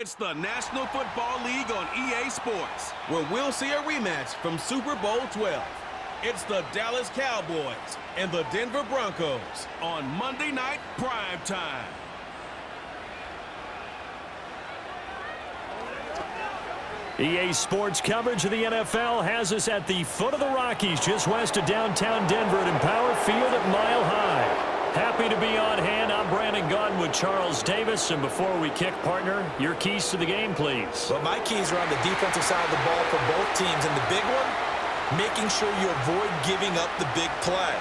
It's the National Football League on EA Sports, where we'll see a rematch from Super Bowl 12. It's the Dallas Cowboys and the Denver Broncos on Monday Night Prime Time. EA Sports coverage of the NFL has us at the foot of the Rockies, just west of downtown Denver at Empower Field at Mile High. Happy to be on hand. I'm Brandon Gunn with Charles Davis. And before we kick, partner, your keys to the game, please. Well, my keys are on the defensive side of the ball for both teams. And the big one, making sure you avoid giving up the big play.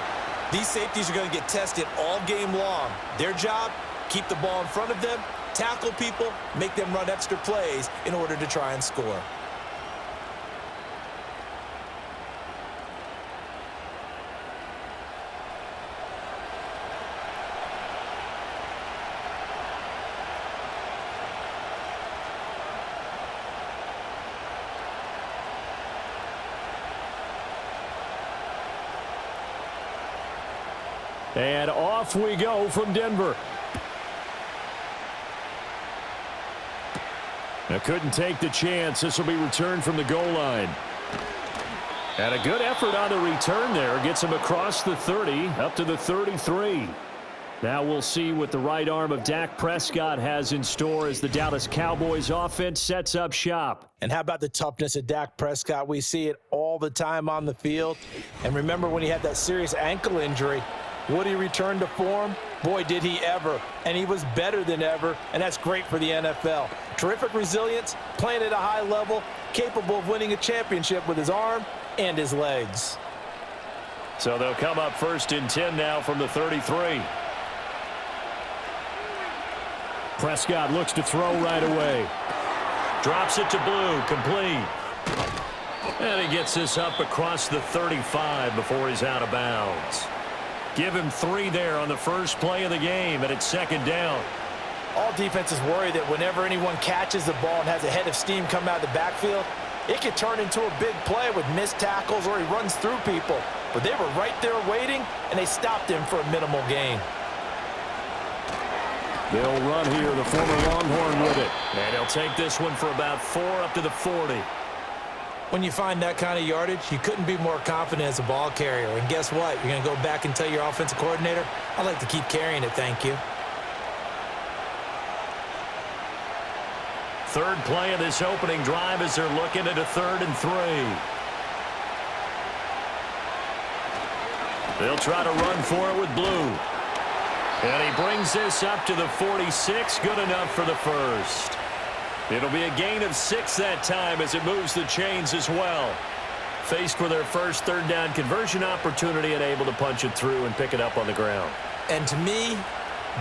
These safeties are going to get tested all game long. Their job, keep the ball in front of them, tackle people, make them run extra plays in order to try and score. And off we go from Denver. Now couldn't take the chance. This will be returned from the goal line. And a good effort on the return there. Gets him across the 30, up to the 33. Now we'll see what the right arm of Dak Prescott has in store as the Dallas Cowboys offense sets up shop. And how about the toughness of Dak Prescott? We see it all the time on the field. And remember when he had that serious ankle injury, would he return to form? Boy, did he ever. And he was better than ever, and that's great for the NFL. Terrific resilience, playing at a high level, capable of winning a championship with his arm and his legs. So they'll come up first and 10 now from the 33. Prescott looks to throw right away. Drops it to Blue, complete. And he gets this up across the 35 before he's out of bounds. Give him 3 there on the first play of the game, and it's second down. All defenses worry that whenever anyone catches the ball and has a head of steam come out of the backfield, it could turn into a big play with missed tackles or he runs through people. But they were right there waiting, and they stopped him for a minimal gain. They'll run here, the former Longhorn with it. And he'll take this one for about 4 up to the 40. When you find that kind of yardage, you couldn't be more confident as a ball carrier. And guess what? You're going to go back and tell your offensive coordinator, I'd like to keep carrying it, thank you. Third play of this opening drive as they're looking at a 3rd and 3. They'll try to run for it with Blue. And he brings this up to the 46, good enough for the first. It'll be a gain of 6 that time as it moves the chains as well. Faced with their first 3rd down conversion opportunity and able to punch it through and pick it up on the ground. And to me,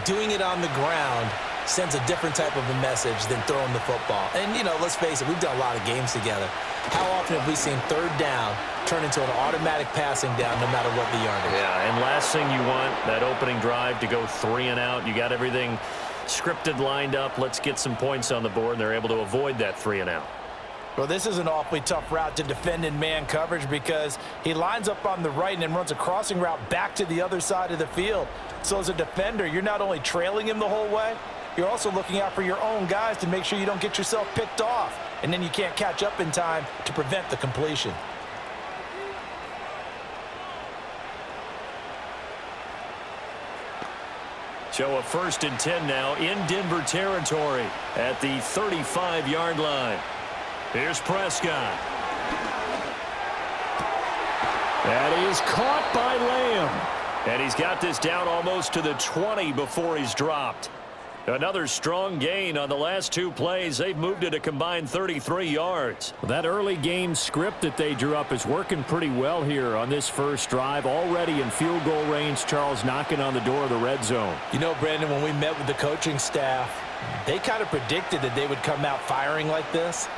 doing it on the ground sends a different type of a message than throwing the football. And, you know, let's face it, we've done a lot of games together. How often have we seen 3rd down turn into an automatic passing down no matter what the yardage? Yeah, and last thing you want, that opening drive to go 3 and out. You got everything scripted, lined up. Let's get some points on the board, and they're able to avoid that 3 and out. Well, this is an awfully tough route to defend in man coverage because he lines up on the right and then runs a crossing route back to the other side of the field. So as a defender, you're not only trailing him the whole way, you're also looking out for your own guys to make sure you don't get yourself picked off. And then you can't catch up in time to prevent the completion. So a 1st and 10 now in Denver territory at the 35-yard line. Here's Prescott. That is caught by Lamb. And he's got this down almost to the 20 before he's dropped. Another strong gain on the last 2 plays. They've moved it a combined 33 yards. That early game script that they drew up is working pretty well here on this first drive. Already in field goal range, Charles knocking on the door of the red zone. You know, Brandon, when we met with the coaching staff, they kind of predicted that they would come out firing like this.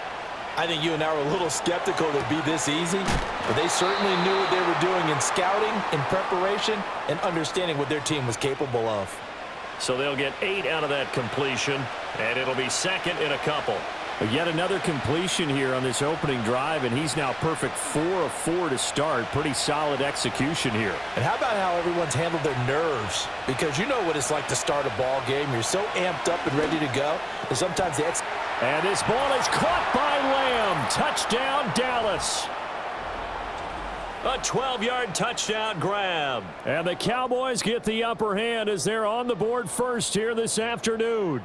I think you and I were a little skeptical that it'd be this easy, but they certainly knew what they were doing in scouting, in preparation, and understanding what their team was capable of. So they'll get 8 out of that completion, and it'll be 2nd and a couple. But yet another completion here on this opening drive, and he's now perfect 4 of 4 to start. Pretty solid execution here. And how about how everyone's handled their nerves? Because you know what it's like to start a ball game. You're so amped up and ready to go, and sometimes the And this ball is caught by Lamb. Touchdown, Dallas. A 12-yard touchdown grab. And the Cowboys get the upper hand as they're on the board first here this afternoon.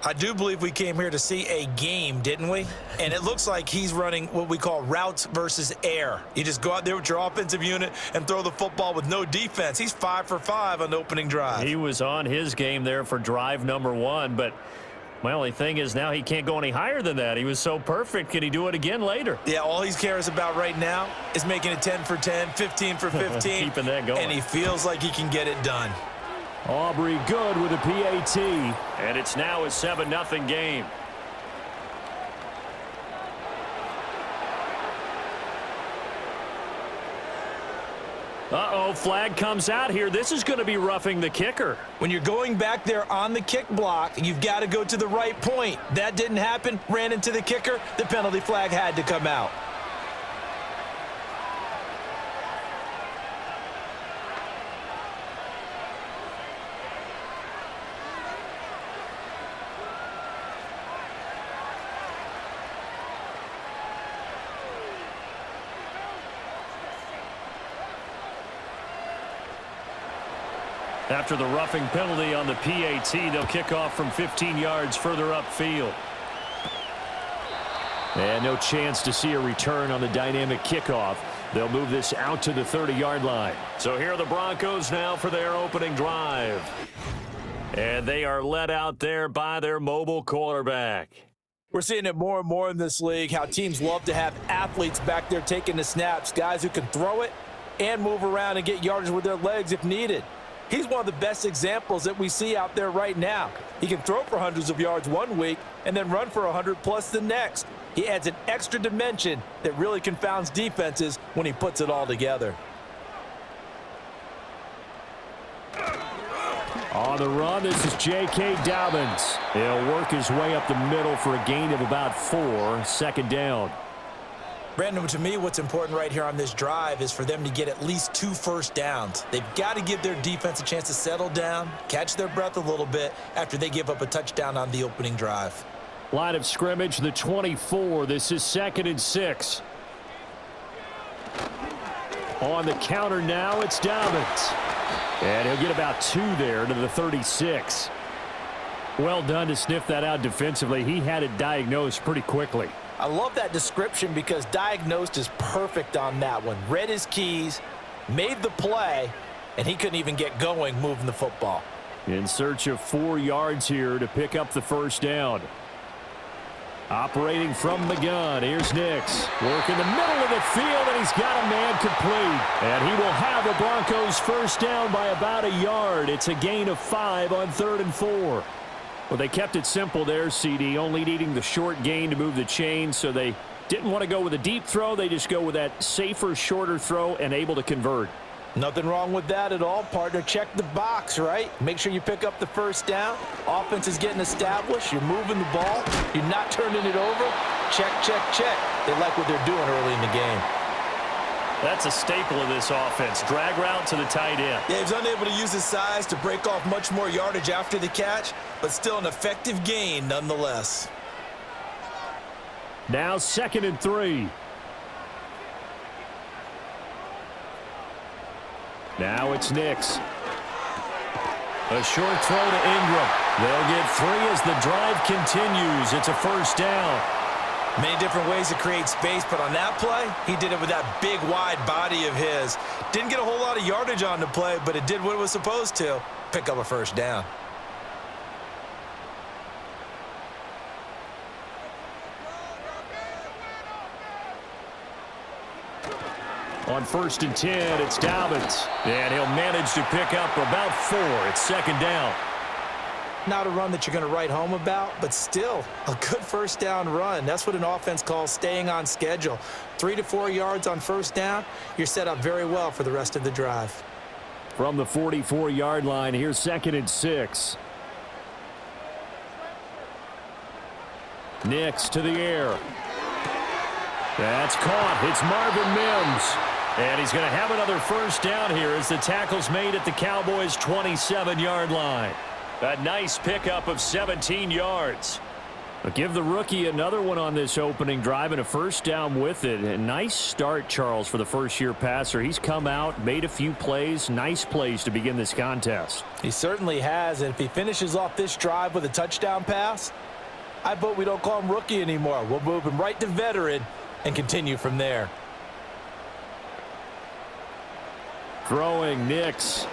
I do believe we came here to see a game, didn't we? And it looks like he's running what we call routes versus air. You just go out there with your offensive unit and throw the football with no defense. He's 5 for 5 on the opening drive. He was on his game there for drive number 1, but my only thing is now he can't go any higher than that. He was so perfect. Can he do it again later? Yeah, all he cares about right now is making it 10 for 10, 15 for 15. Keeping that going. And he feels like he can get it done. Aubrey good with a PAT. And it's now a 7-0 game. Uh-oh, flag comes out here. This is going to be roughing the kicker. When you're going back there on the kick block, you've got to go to the right point. That didn't happen. Ran into the kicker. The penalty flag had to come out. After the roughing penalty on the PAT, they'll kick off from 15 yards further upfield. And no chance to see a return on the dynamic kickoff. They'll move this out to the 30-yard line. So here are the Broncos now for their opening drive. And they are led out there by their mobile quarterback. We're seeing it more and more in this league, how teams love to have athletes back there taking the snaps, guys who can throw it and move around and get yardage with their legs if needed. He's one of the best examples that we see out there right now. He can throw for hundreds of yards one week and then run for 100+ the next. He adds an extra dimension that really confounds defenses when he puts it all together. On the run, this is J.K. Dobbins. He'll work his way up the middle for a gain of about 4, second down. Brandon, to me, what's important right here on this drive is for them to get at least 2 first downs. They've got to give their defense a chance to settle down, catch their breath a little bit after they give up a touchdown on the opening drive. Line of scrimmage, the 24. This is 2nd and 6. On the counter now, it's Dobbins. And he'll get about 2 there to the 36. Well done to sniff that out defensively. He had it diagnosed pretty quickly. I love that description because diagnosed is perfect on that one. Read his keys, made the play, and he couldn't even get going moving the football. In search of 4 yards here to pick up the first down. Operating from the gun, here's Nix. Work in the middle of the field, and he's got a man complete. And he will have the Broncos first down by about a yard. It's a gain of 5 on 3rd and 4. Well, they kept it simple there, CD, only needing the short gain to move the chain, so they didn't want to go with a deep throw. They just go with that safer, shorter throw and able to convert. Nothing wrong with that at all, partner. Check the box, right? Make sure you pick up the first down. Offense is getting established. You're moving the ball. You're not turning it over. Check, check, check. They like what they're doing early in the game. That's a staple of this offense. Drag route to the tight end. Yeah, he's unable to use his size to break off much more yardage after the catch, but still an effective gain nonetheless. Now 2nd and 3. Now it's Nix. A short throw to Ingram. They'll get 3 as the drive continues. It's a first down. Many different ways to create space, but on that play, he did it with that big, wide body of his. Didn't get a whole lot of yardage on the play, but it did what it was supposed to, pick up a first down. On 1st and 10, it's Dobbins. And he'll manage to pick up about 4. It's 2nd down. Not a run that you're going to write home about, but still a good first down run. That's what an offense calls staying on schedule. 3 to 4 yards on first down, you're set up very well for the rest of the drive. From the 44-yard line, here's 2nd and 6. Nix to the air. That's caught. It's Marvin Mims. And he's going to have another first down here as the tackle's made at the Cowboys' 27-yard line. A nice pickup of 17 yards. But give the rookie another one on this opening drive and a first down with it. A nice start, Charles, for the first-year passer. He's come out, made a few plays, nice plays to begin this contest. He certainly has, and if he finishes off this drive with a touchdown pass, I vote we don't call him rookie anymore. We'll move him right to veteran and continue from there. Throwing Nix.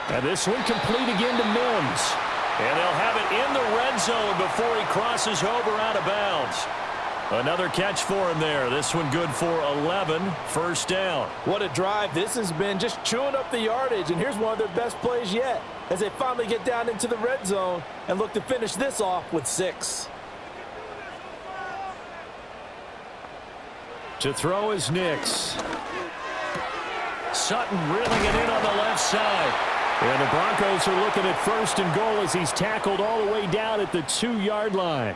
And this one complete again to Mims. And they'll have it in the red zone before he crosses over out of bounds. Another catch for him there. This one good for 11. First down. What a drive this has been, just chewing up the yardage. And here's one of their best plays yet as they finally get down into the red zone and look to finish this off with 6. To throw is Nix. Sutton reeling it in on the left side. And the Broncos are looking at first and goal as he's tackled all the way down at the 2-yard line.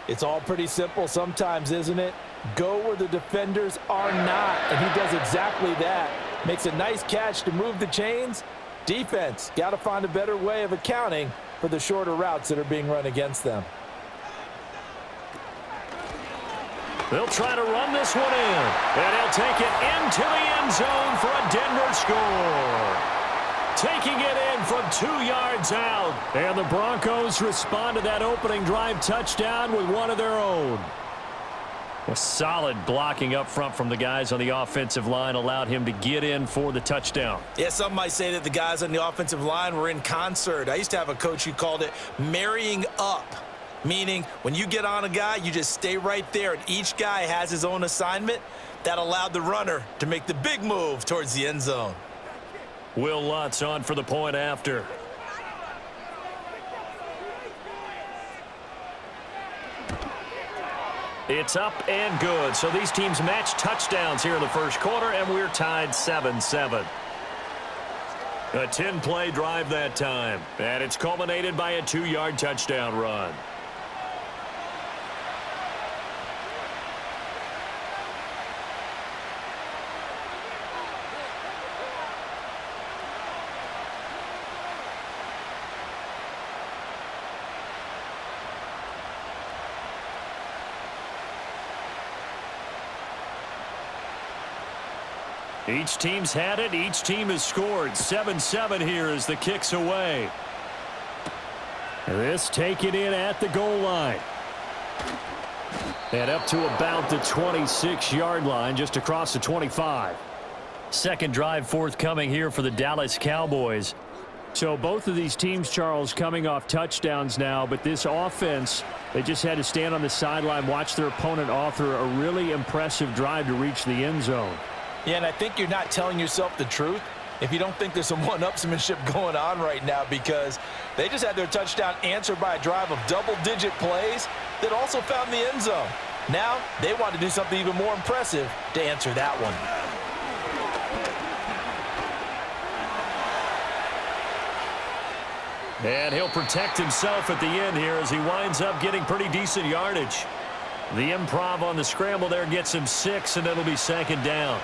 It's all pretty simple sometimes, isn't it? Go where the defenders are not, and he does exactly that. Makes a nice catch to move the chains. Defense, got to find a better way of accounting for the shorter routes that are being run against them. They'll try to run this one in, and he'll take it into the end zone for a Denver score. Taking it in from 2 yards out. And the Broncos respond to that opening drive touchdown with one of their own. A solid blocking up front from the guys on the offensive line allowed him to get in for the touchdown. Yeah, some might say that the guys on the offensive line were in concert. I used to have a coach who called it marrying up, meaning when you get on a guy, you just stay right there, and each guy has his own assignment. That allowed the runner to make the big move towards the end zone. Will Lutz on for the point after. It's up and good. So these teams match touchdowns here in the first quarter, and we're tied 7-7. A 10-play drive that time, and it's culminated by a 2-yard touchdown run. Each team's had it. Each team has scored. 7-7 here as the kick's away. This taken in at the goal line. And up to about the 26-yard line, just across the 25. Second drive forthcoming here for the Dallas Cowboys. So both of these teams, Charles, coming off touchdowns now, but this offense, they just had to stand on the sideline, watch their opponent author a really impressive drive to reach the end zone. Yeah, and I think you're not telling yourself the truth if you don't think there's some one-upsmanship going on right now, because they just had their touchdown answered by a drive of double-digit plays that also found the end zone. Now they want to do something even more impressive to answer that one. And he'll protect himself at the end here as he winds up getting pretty decent yardage. The improv on the scramble there gets him 6, and it'll be second down.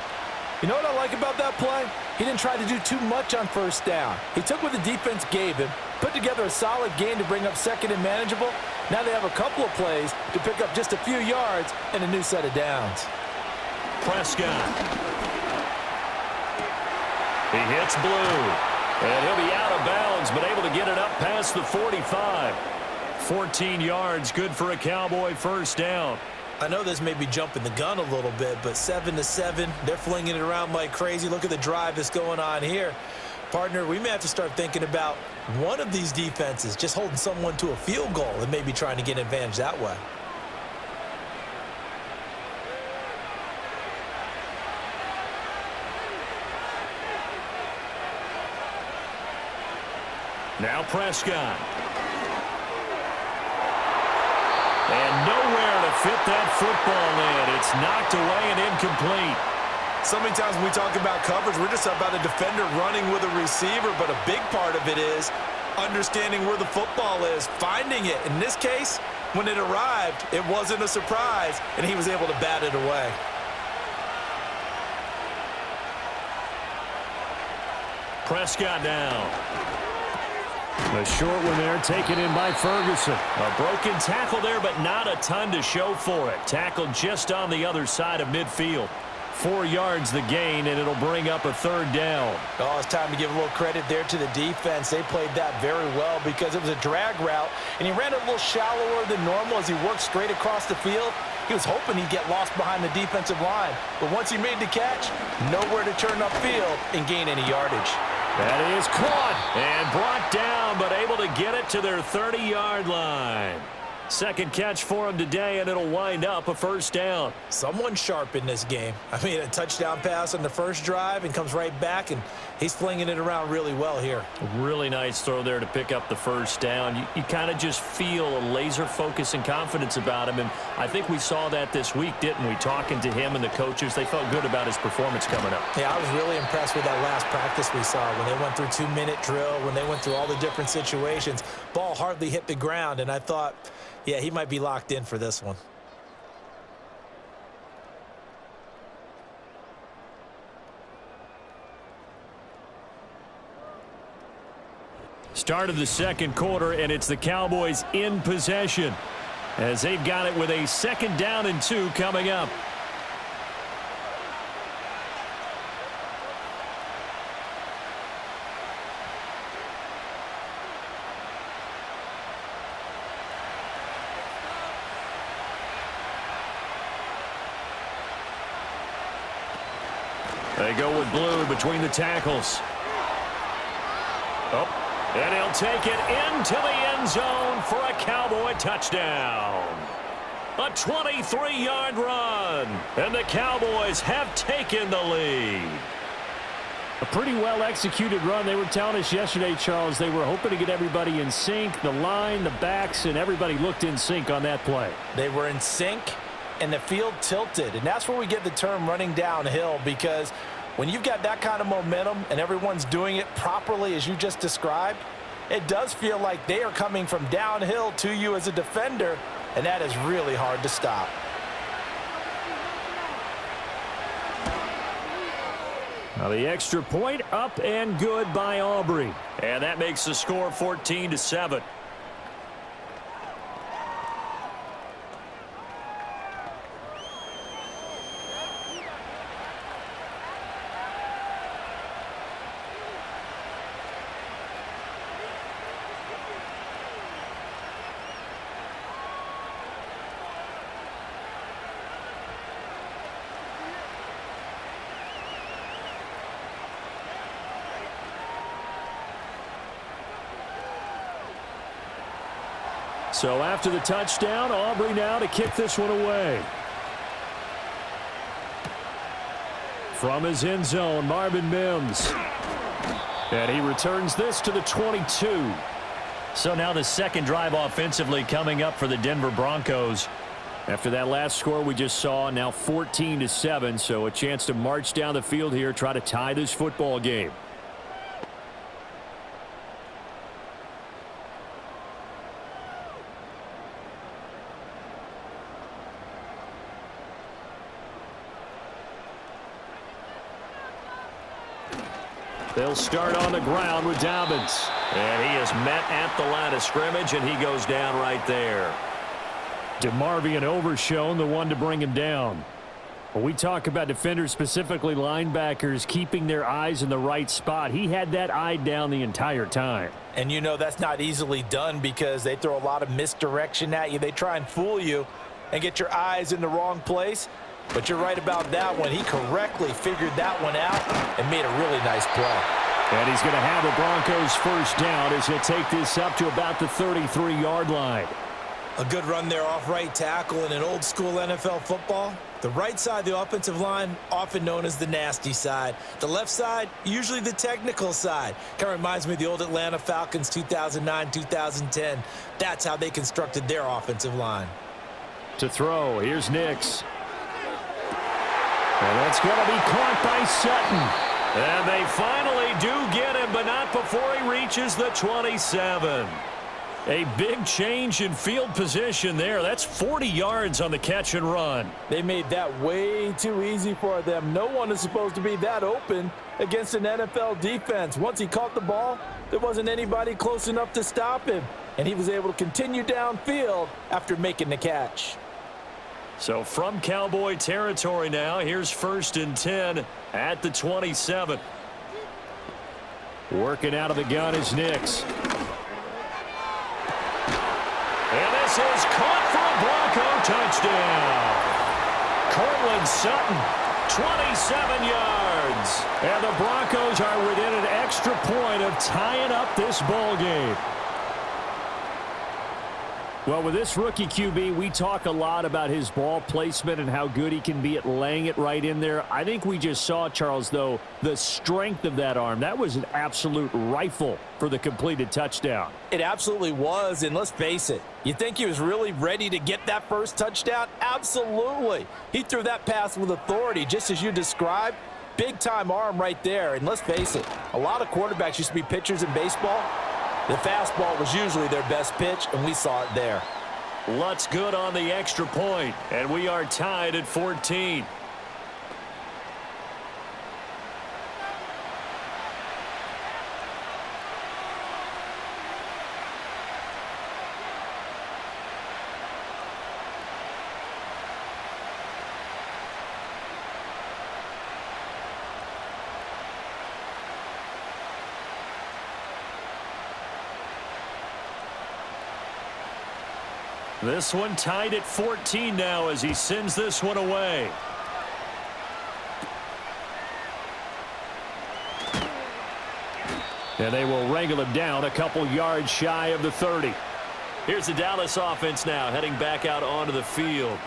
You know what I like about that play? He didn't try to do too much on first down. He took what the defense gave him, put together a solid game to bring up second and manageable. Now they have a couple of plays to pick up just a few yards and a new set of downs. Prescott. He hits blue. And he'll be out of bounds, but able to get it up past the 45. 14 yards, good for a Cowboy first down. I know this may be jumping the gun a little bit, but 7-7, they're flinging it around like crazy. Look at the drive that's going on here. Partner, we may have to start thinking about one of these defenses just holding someone to a field goal and maybe trying to get an advantage that way. Now Prescott. And nowhere to fit that football in. It's knocked away and incomplete. So many times when we talk about coverage, we're just about a defender running with a receiver, but a big part of it is understanding where the football is, finding it. In this case, when it arrived, it wasn't a surprise, and he was able to bat it away. Prescott down. The short one there taken in by Ferguson. A broken tackle there, but not a ton to show for it. Tackled just on the other side of midfield. 4 yards the gain, and it'll bring up a 3rd down. Oh, it's time to give a little credit there to the defense. They played that very well because it was a drag route, and he ran it a little shallower than normal as he worked straight across the field. He was hoping he'd get lost behind the defensive line, but once he made the catch, nowhere to turn upfield and gain any yardage. That is caught and brought down, but able to get it to their 30-yard line. Second catch for him today, and it'll wind up a 1st down. Someone sharp in this game. I mean, a touchdown pass on the first drive and comes right back, and he's flinging it around really well here. A really nice throw there to pick up the 1st down. You kind of just feel a laser focus and confidence about him, and I think we saw that this week, didn't we? Talking to him and the coaches, they felt good about his performance coming up. Yeah, I was really impressed with that last practice we saw when they went through 2-minute drill, when they went through all the different situations. Ball hardly hit the ground, and I thought, yeah, he might be locked in for this one. Start of the second quarter, and it's the Cowboys in possession as they've got it with a 2nd down and 2 coming up. They go with blue between the tackles. Oh, and he'll take it into the end zone for a Cowboy touchdown. A 23-yard run, and the Cowboys have taken the lead. A pretty well-executed run. They were telling us yesterday, Charles, they were hoping to get everybody in sync. The line, the backs, and everybody looked in sync on that play. They were in sync, and the field tilted, and that's where we get the term running downhill, because when you've got that kind of momentum and everyone's doing it properly as you just described, it does feel like they are coming from downhill to you as a defender, and that is really hard to stop. Now the extra point up and good by Aubrey, and that makes the score 14-7. So after the touchdown, Aubrey now to kick this one away. From his end zone, Marvin Mims. And he returns this to the 22. So now the second drive offensively coming up for the Denver Broncos. After that last score we just saw, now 14-7. So a chance to march down the field here, try to tie this football game. They'll start on the ground with Dobbins. And he is met at the line of scrimmage, and he goes down right there. DeMarvion Overshown, the one to bring him down. When we talk about defenders, specifically linebackers, keeping their eyes in the right spot, he had that eye down the entire time. And you know that's not easily done because they throw a lot of misdirection at you. They try and fool you and get your eyes in the wrong place. But you're right about that one. He correctly figured that one out and made a really nice play. And he's going to have a Broncos first down as he'll take this up to about the 33-yard line. A good run there off right tackle in an old school NFL football. The right side of the offensive line, often known as the nasty side. The left side, usually the technical side. Kind of reminds me of the old Atlanta Falcons 2009-2010. That's how they constructed their offensive line. To throw, here's Nix. And that's going to be caught by Sutton. And they finally do get him, but not before he reaches the 27. A big change in field position there. That's 40 yards on the catch and run. They made that way too easy for them. No one is supposed to be that open against an NFL defense. Once he caught the ball, There wasn't anybody close enough to stop him, and he was able to continue downfield after making the catch. So from Cowboy territory now, here's 1st and 10 at the 27. Working out of the gun is Nix. And this is caught for a Bronco touchdown. Cortland Sutton, 27 yards. And the Broncos are within an extra point of tying up this ball game. Well, with this rookie QB, we talk a lot about his ball placement and how good he can be at laying it right in there. I think we just saw, Charles, though, the strength of that arm. That was an absolute rifle for the completed touchdown. It absolutely was, and let's face it, you think he was really ready to get that first touchdown? Absolutely. He threw that pass with authority, just as you described. Big-time arm right there, and let's face it, a lot of quarterbacks used to be pitchers in baseball. The fastball was usually their best pitch, and we saw it there. Lutz good on the extra point, and we are tied at 14. This one tied at 14 now as he sends this one away. And they will wrangle him down a couple yards shy of the 30. Here's the Dallas offense now heading back out onto the field.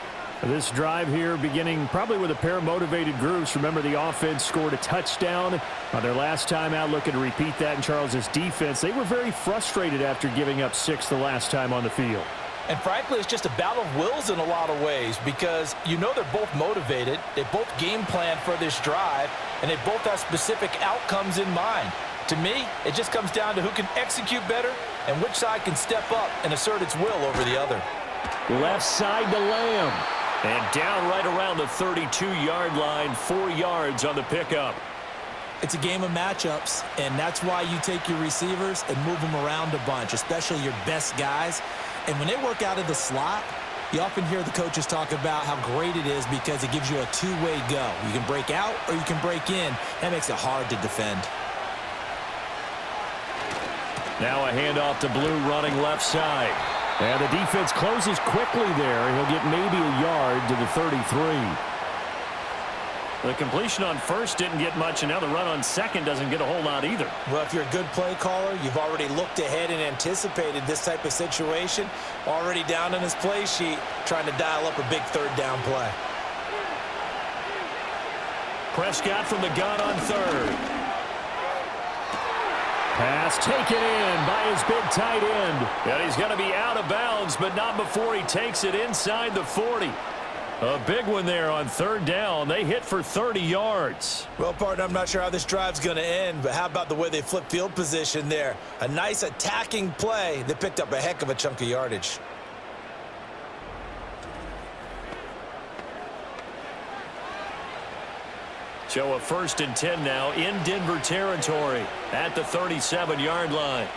This drive here beginning probably with a pair of motivated groups. Remember, the offense scored a touchdown on their last time out, looking to repeat that in Charles's defense. They were very frustrated after giving up 6 the last time on the field. And frankly, it's just a battle of wills in a lot of ways because you know they're both motivated. They both game plan for this drive, and they both have specific outcomes in mind. To me, it just comes down to who can execute better and which side can step up and assert its will over the other. Left side to Lamb. And down right around the 32-yard line, 4 yards on the pickup. It's a game of matchups, and that's why you take your receivers and move them around a bunch, especially your best guys. And when they work out of the slot, you often hear the coaches talk about how great it is because it gives you a two-way go. You can break out or you can break in. That makes it hard to defend. Now a handoff to Blue running left side. And the defense closes quickly there. He'll get maybe a yard to the 33. The completion on first didn't get much, and now the run on second doesn't get a whole lot either. Well, if you're a good play caller, you've already looked ahead and anticipated this type of situation. Already down on his play sheet, trying to dial up a big third down play. Prescott from the gun on third. Pass taken in by his big tight end. And he's going to be out of bounds, but not before he takes it inside the 40. A big one there on third down. They hit for 30 yards. Well, partner, I'm not sure how this drive's going to end, but how about the way they flip field position there? A nice attacking play. They picked up a heck of a chunk of yardage. So a 1st and 10 now in Denver territory at the 37-yard line.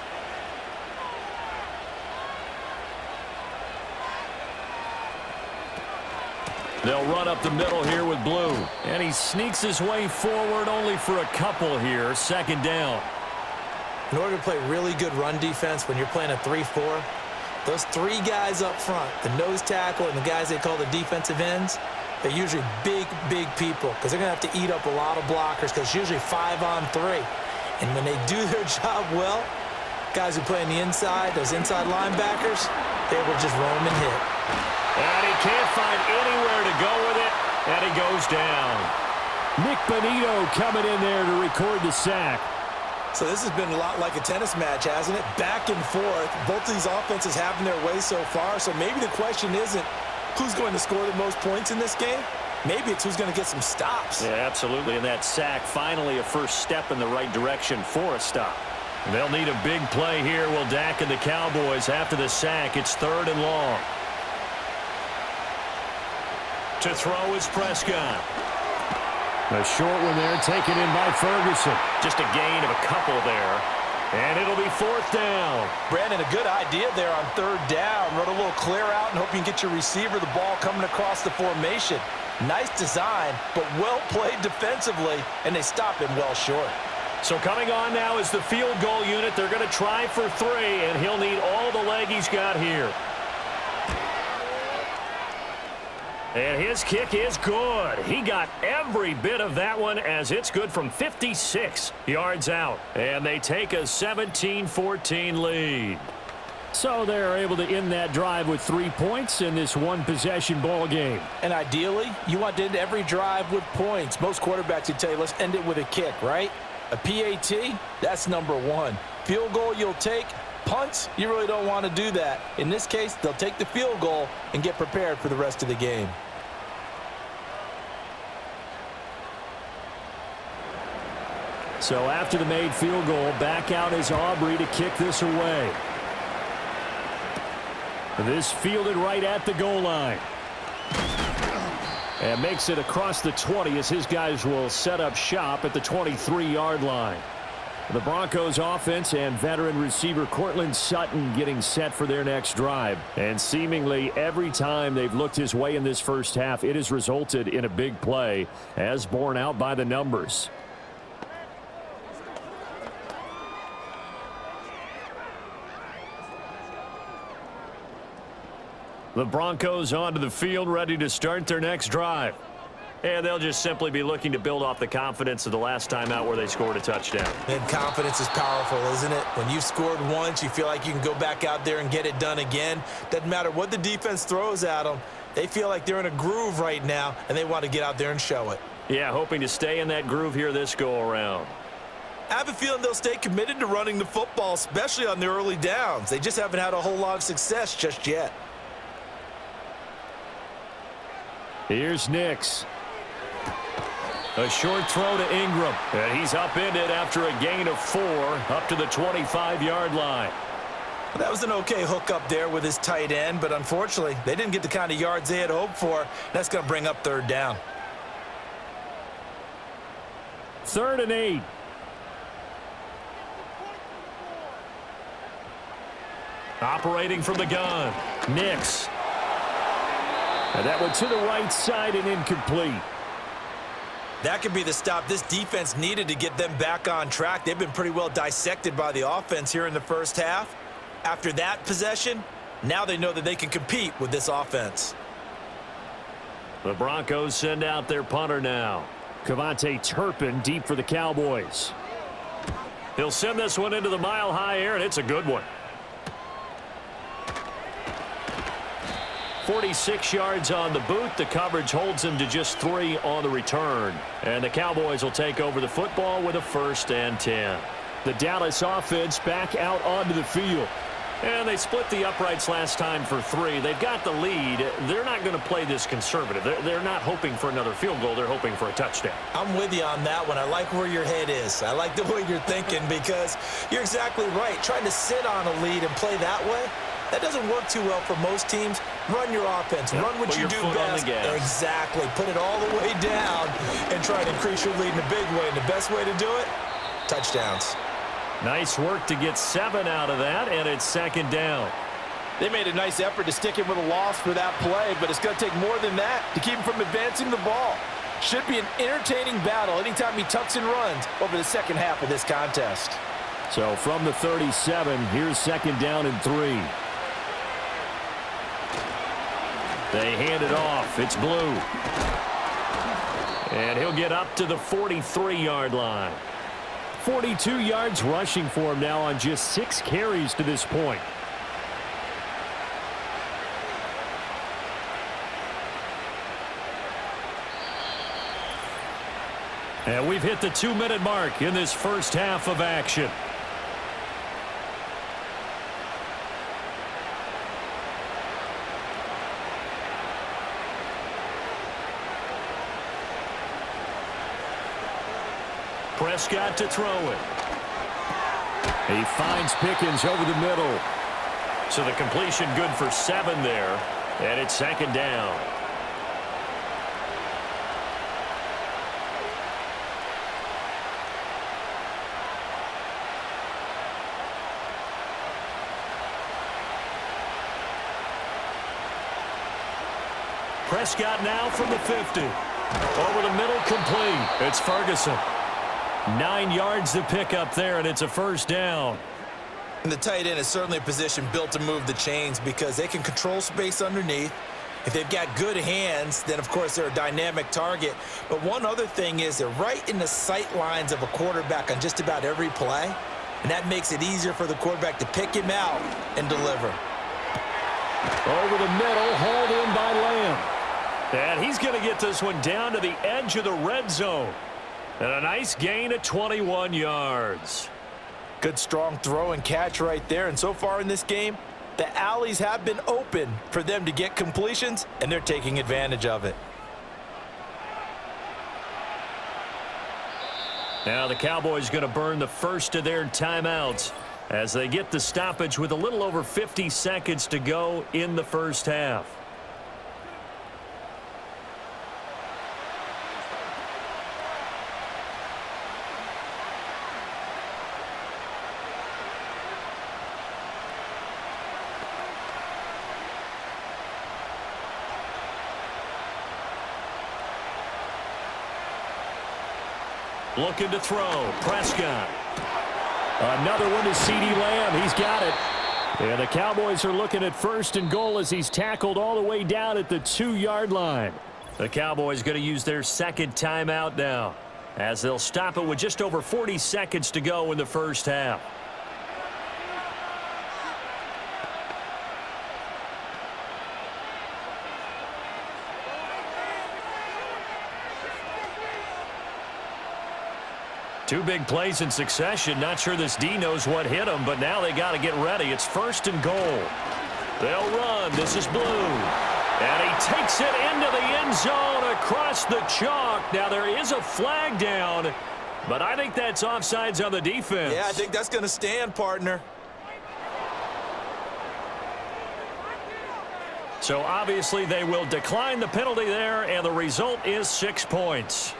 They'll run up the middle here with Blue. And he sneaks his way forward only for a couple here. 2nd down. In order to play really good run defense when you're playing a 3-4, those 3 guys up front, the nose tackle and the guys they call the defensive ends, they're usually big, big people because they're going to have to eat up a lot of blockers because it's usually 5 on 3. And when they do their job well, guys who play on the inside, those inside linebackers, they will just roam and hit. And he can't find anywhere to go with it, and he goes down. Nick Bonito coming in there to record the sack. So this has been a lot like a tennis match, hasn't it? Back and forth. Both of these offenses having their way so far. So maybe the question isn't who's going to score the most points in this game. Maybe it's who's going to get some stops. Yeah, absolutely. And that sack, finally a first step in the right direction for a stop. They'll need a big play here. Will Dak and the Cowboys after the sack. It's 3rd and long. To throw is Prescott. A short one there taken in by Ferguson. Just a gain of a couple there. And it'll be 4th down. Brandon, a good idea there on 3rd down. Run a little clear out and hope you can get your receiver the ball coming across the formation. Nice design, but well played defensively, and they stop him well short. So coming on now is the field goal unit. They're going to try for 3, and he'll need all the leg he's got here. And his kick is good. He got every bit of that one as it's good from 56 yards out. And they take a 17-14 lead. So they're able to end that drive with 3 points in this one-possession ball game. And ideally, you want to end every drive with points. Most quarterbacks would tell you, let's end it with a kick, right? A PAT, that's number 1. Field goal you'll take. Punts, you really don't want to do that. In this case, they'll take the field goal and get prepared for the rest of the game. So after the made field goal, back out is Aubrey to kick this away. This fielded right at the goal line. And makes it across the 20 as his guys will set up shop at the 23-yard line. The Broncos offense and veteran receiver Cortland Sutton getting set for their next drive. And seemingly every time they've looked his way in this first half, it has resulted in a big play as borne out by the numbers. The Broncos onto the field ready to start their next drive. And they'll just simply be looking to build off the confidence of the last time out where they scored a touchdown. And confidence is powerful, isn't it? When you've scored once, you feel like you can go back out there and get it done again. Doesn't matter what the defense throws at them. They feel like they're in a groove right now, and they want to get out there and show it. Yeah, hoping to stay in that groove here this go-around. I have a feeling they'll stay committed to running the football, especially on the early downs. They just haven't had a whole lot of success just yet. Here's Nix. A short throw to Ingram. And he's upended after a gain of 4 up to the 25-yard line. Well, that was an okay hook up there with his tight end, but unfortunately, they didn't get the kind of yards they had hoped for. That's going to bring up 3rd down. 3rd and 8. Operating from the gun. Nix. And that went to the right side and incomplete. That could be the stop this defense needed to get them back on track. They've been pretty well dissected by the offense here in the first half. After that possession, now they know that they can compete with this offense. The Broncos send out their punter now. Cavante Turpin deep for the Cowboys. He'll send this one into the mile-high air, and it's a good one. 46 yards on the boot. The coverage holds him to just 3 on the return. And the Cowboys will take over the football with a 1st and 10. The Dallas offense back out onto the field. And they split the uprights last time for 3. They've got the lead. They're not going to play this conservative. They're not hoping for another field goal. They're hoping for a touchdown. I'm with you on that one. I like where your head is. I like the way you're thinking because you're exactly right. Trying to sit on a lead and play that way, that doesn't work too well for most teams. Run your offense. Run what you do best. Exactly. Put it all the way down and try to increase your lead in a big way. And the best way to do it, touchdowns. Nice work to get 7 out of that, and it's 2nd down. They made a nice effort to stick him with a loss for that play, but it's going to take more than that to keep him from advancing the ball. Should be an entertaining battle anytime he tucks and runs over the second half of this contest. So from the 37, here's 2nd down and 3. They hand it off. It's Blue. And he'll get up to the 43-yard line. 42 yards rushing for him now on just 6 carries to this point. And we've hit the 2-minute mark in this first half of action. Prescott to throw it. He finds Pickens over the middle. So the completion good for 7 there. And it's 2nd down. Prescott now from the 50. Over the middle, complete. It's Ferguson. 9 yards to pick up there, and it's a first down. And the tight end is certainly a position built to move the chains because they can control space underneath. If they've got good hands, then, of course, they're a dynamic target. But one other thing is they're right in the sight lines of a quarterback on just about every play, and that makes it easier for the quarterback to pick him out and deliver. Over the middle, hauled in by Lamb. And he's going to get this one down to the edge of the red zone. And a nice gain of 21 yards. Good, strong throw and catch right there. And so far in this game, the alleys have been open for them to get completions, and they're taking advantage of it. Now the Cowboys going to burn the first of their timeouts as they get the stoppage with a little over 50 seconds to go in the first half. Looking to throw. Prescott. Another one to CeeDee Lamb. He's got it. And the Cowboys are looking at first and goal as he's tackled all the way down at the 2-yard line. The Cowboys going to use their second timeout now as they'll stop it with just over 40 seconds to go in the first half. Two big plays in succession. Not sure this D knows what hit him, but now they got to get ready. It's first and goal. They'll run. This is Blue. And he takes it into the end zone across the chalk. Now there is a flag down, but I think that's offsides on the defense. Yeah, I think that's going to stand, partner. So obviously they will decline the penalty there, and the result is 6 points.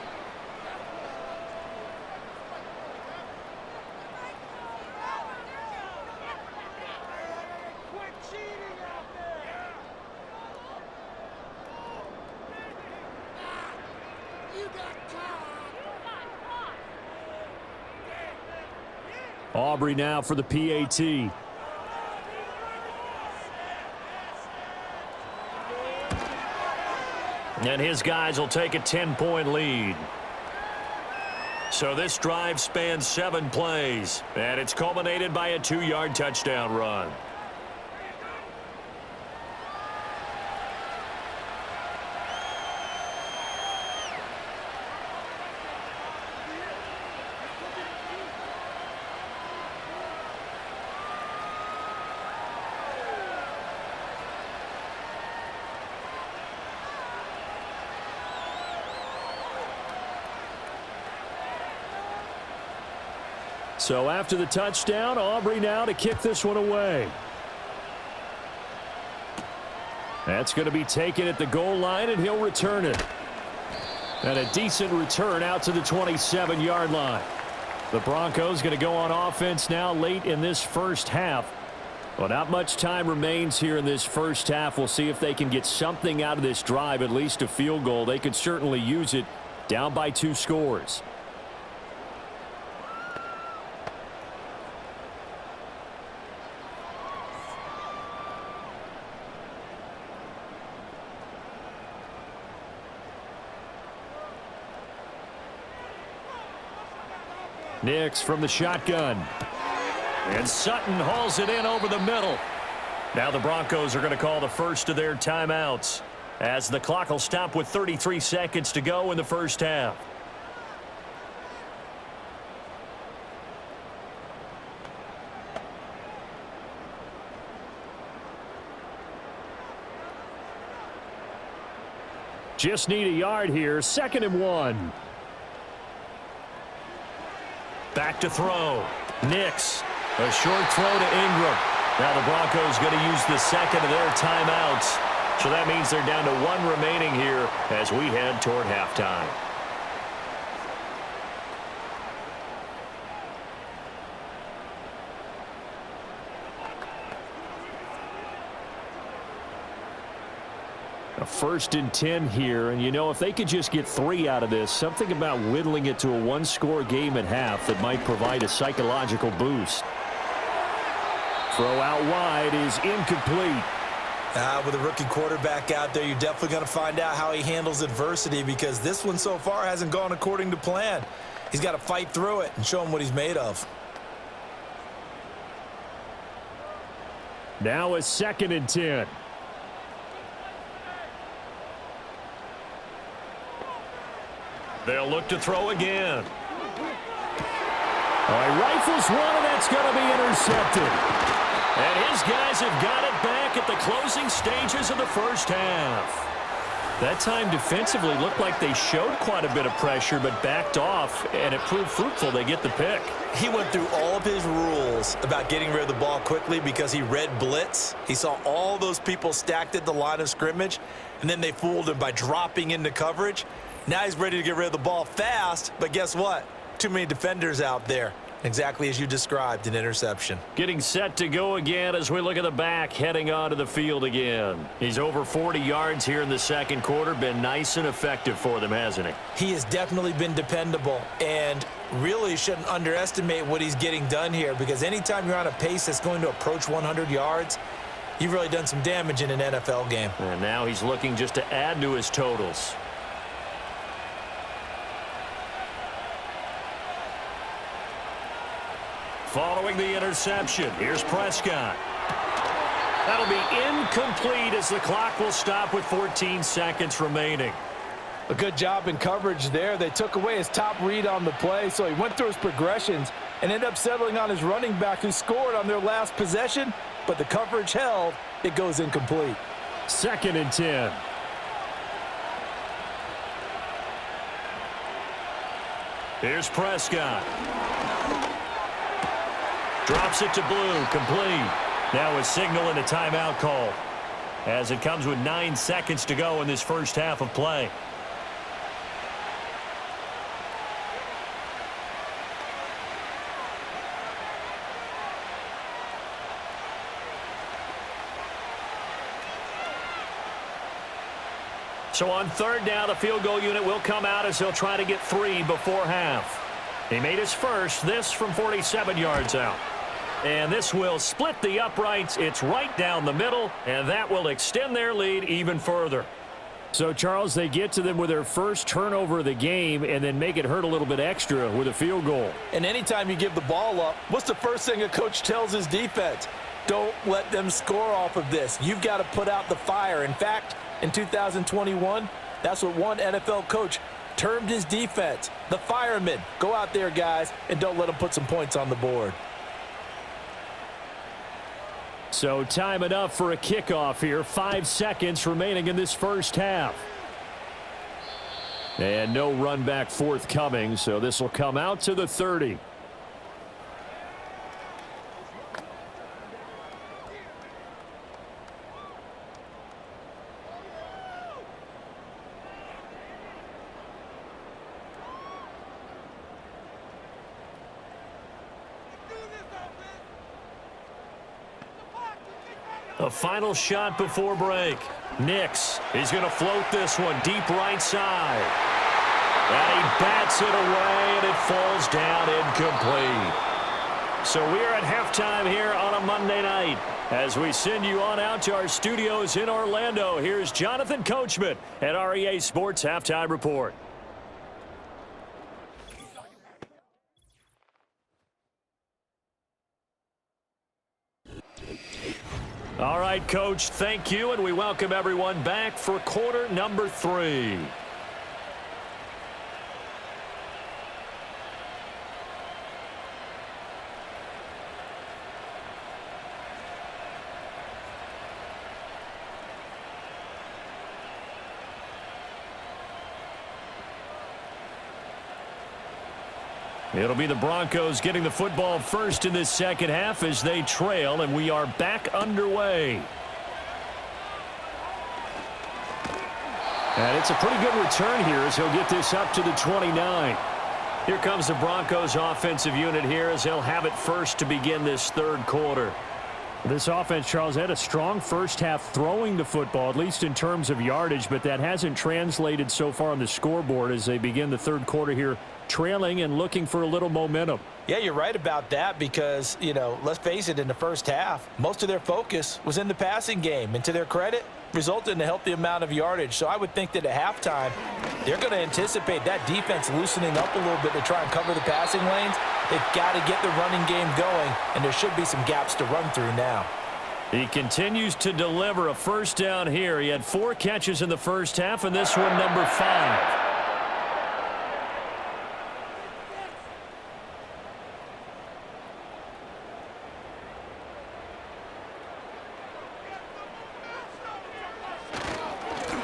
Aubrey now for the PAT. And his guys will take a 10-point lead. So this drive spans 7 plays, and it's culminated by a 2-yard touchdown run. So after the touchdown, Aubrey now to kick this one away. That's going to be taken at the goal line, and he'll return it. And a decent return out to the 27-yard line. The Broncos going to go on offense now late in this first half. Well, not much time remains here in this first half. We'll see if they can get something out of this drive, at least a field goal. They could certainly use it down by 2 scores. Nix from the shotgun. And Sutton hauls it in over the middle. Now the Broncos are going to call the first of their timeouts as the clock will stop with 33 seconds to go in the first half. Just need a yard here. 2nd and 1. Back to throw. Nix. A short throw to Ingram. Now the Broncos going to use the second of their timeouts. So that means they're down to 1 remaining here as we head toward halftime. A 1st and 10 here, and you know, if they could just get 3 out of this, something about whittling it to a 1-score game at half that might provide a psychological boost. Throw out wide is incomplete. With a rookie quarterback out there, you're definitely going to find out how he handles adversity, because this one so far hasn't gone according to plan. He's got to fight through it and show him what he's made of. Now a 2nd and 10. They'll look to throw again. All right, rifles one, and that's going to be intercepted. And his guys have got it back at the closing stages of the first half. That time defensively looked like they showed quite a bit of pressure but backed off, and it proved fruitful. They get the pick. He went through all of his rules about getting rid of the ball quickly because he read blitz. He saw all those people stacked at the line of scrimmage, and then they fooled him by dropping into coverage. Now he's ready to get rid of the ball fast, but guess what? Too many defenders out there. Exactly as you described, an interception. Getting set to go again as we look at the back, heading onto the field again. He's over 40 yards here in the second quarter. Been nice and effective for them, hasn't he? He has definitely been dependable, and really shouldn't underestimate what he's getting done here, because anytime you're on a pace that's going to approach 100 yards, you've really done some damage in an NFL game. And now he's looking just to add to his totals. Following the interception, here's Prescott. That'll be incomplete as the clock will stop with 14 seconds remaining. A good job in coverage there. They took away his top read on the play, so he went through his progressions and ended up settling on his running back, who scored on their last possession, but the coverage held. It goes incomplete. 2nd and 10. Here's Prescott. Drops it to Blue, complete. Now a signal and a timeout call, as it comes with 9 seconds to go in this first half of play. So on 3rd down, the field goal unit will come out as they'll try to get 3 before half. He made his first, this from 47 yards out. And this will split the uprights. It's right down the middle, and that will extend their lead even further. So, Charles, they get to them with their first turnover of the game and then make it hurt a little bit extra with a field goal. And anytime you give the ball up, what's the first thing a coach tells his defense? Don't let them score off of this. You've got to put out the fire. In fact, in 2021, that's what one NFL coach termed his defense, the firemen. Go out there, guys, and don't let them put some points on the board. So time enough for a kickoff here. 5 seconds remaining in this first half. And no run back forthcoming, so this will come out to the 30. A final shot before break. Nix, he's going to float this one deep right side. And he bats it away, and it falls down incomplete. So we're at halftime here on a Monday night. As we send you on out to our studios in Orlando, here's Jonathan Coachman at our EA Sports Halftime Report. All right, Coach, thank you, and we welcome everyone back for quarter number 3. It'll be the Broncos getting the football first in this second half as they trail, and we are back underway. And it's a pretty good return here as he'll get this up to the 29. Here comes the Broncos offensive unit here as they'll have it first to begin this third quarter. This offense, Charles, had a strong first half throwing the football, at least in terms of yardage, but that hasn't translated so far on the scoreboard as they begin the third quarter here, trailing and looking for a little momentum. Yeah, you're right about that because, let's face it, in the first half, most of their focus was in the passing game. And to their credit, resulted in a healthy amount of yardage. So I would think that at halftime, they're going to anticipate that defense loosening up a little bit to try and cover the passing lanes. They've got to get the running game going, and there should be some gaps to run through now. He continues to deliver a first down here. He had 4 catches in the first half, and this one number 5.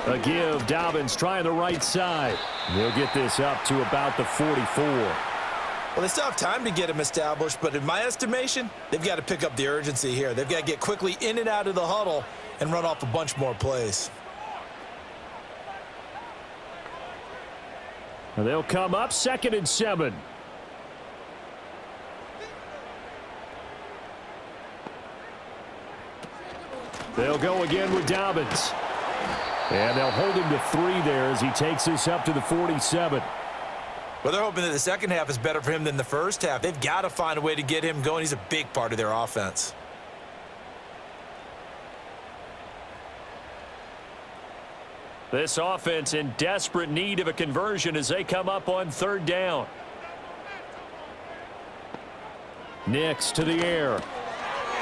A give, Dobbins trying the right side. They'll get this up to about the 44. Well, they still have time to get him established, but in my estimation, they've got to pick up the urgency here. They've got to get quickly in and out of the huddle and run off a bunch more plays. And they'll come up 2nd and 7. They'll go again with Dobbins. And they'll hold him to 3 there as he takes this up to the 47. Well, they're hoping that the second half is better for him than the first half. They've got to find a way to get him going. He's a big part of their offense. This offense in desperate need of a conversion as they come up on 3rd down. Nix to the air.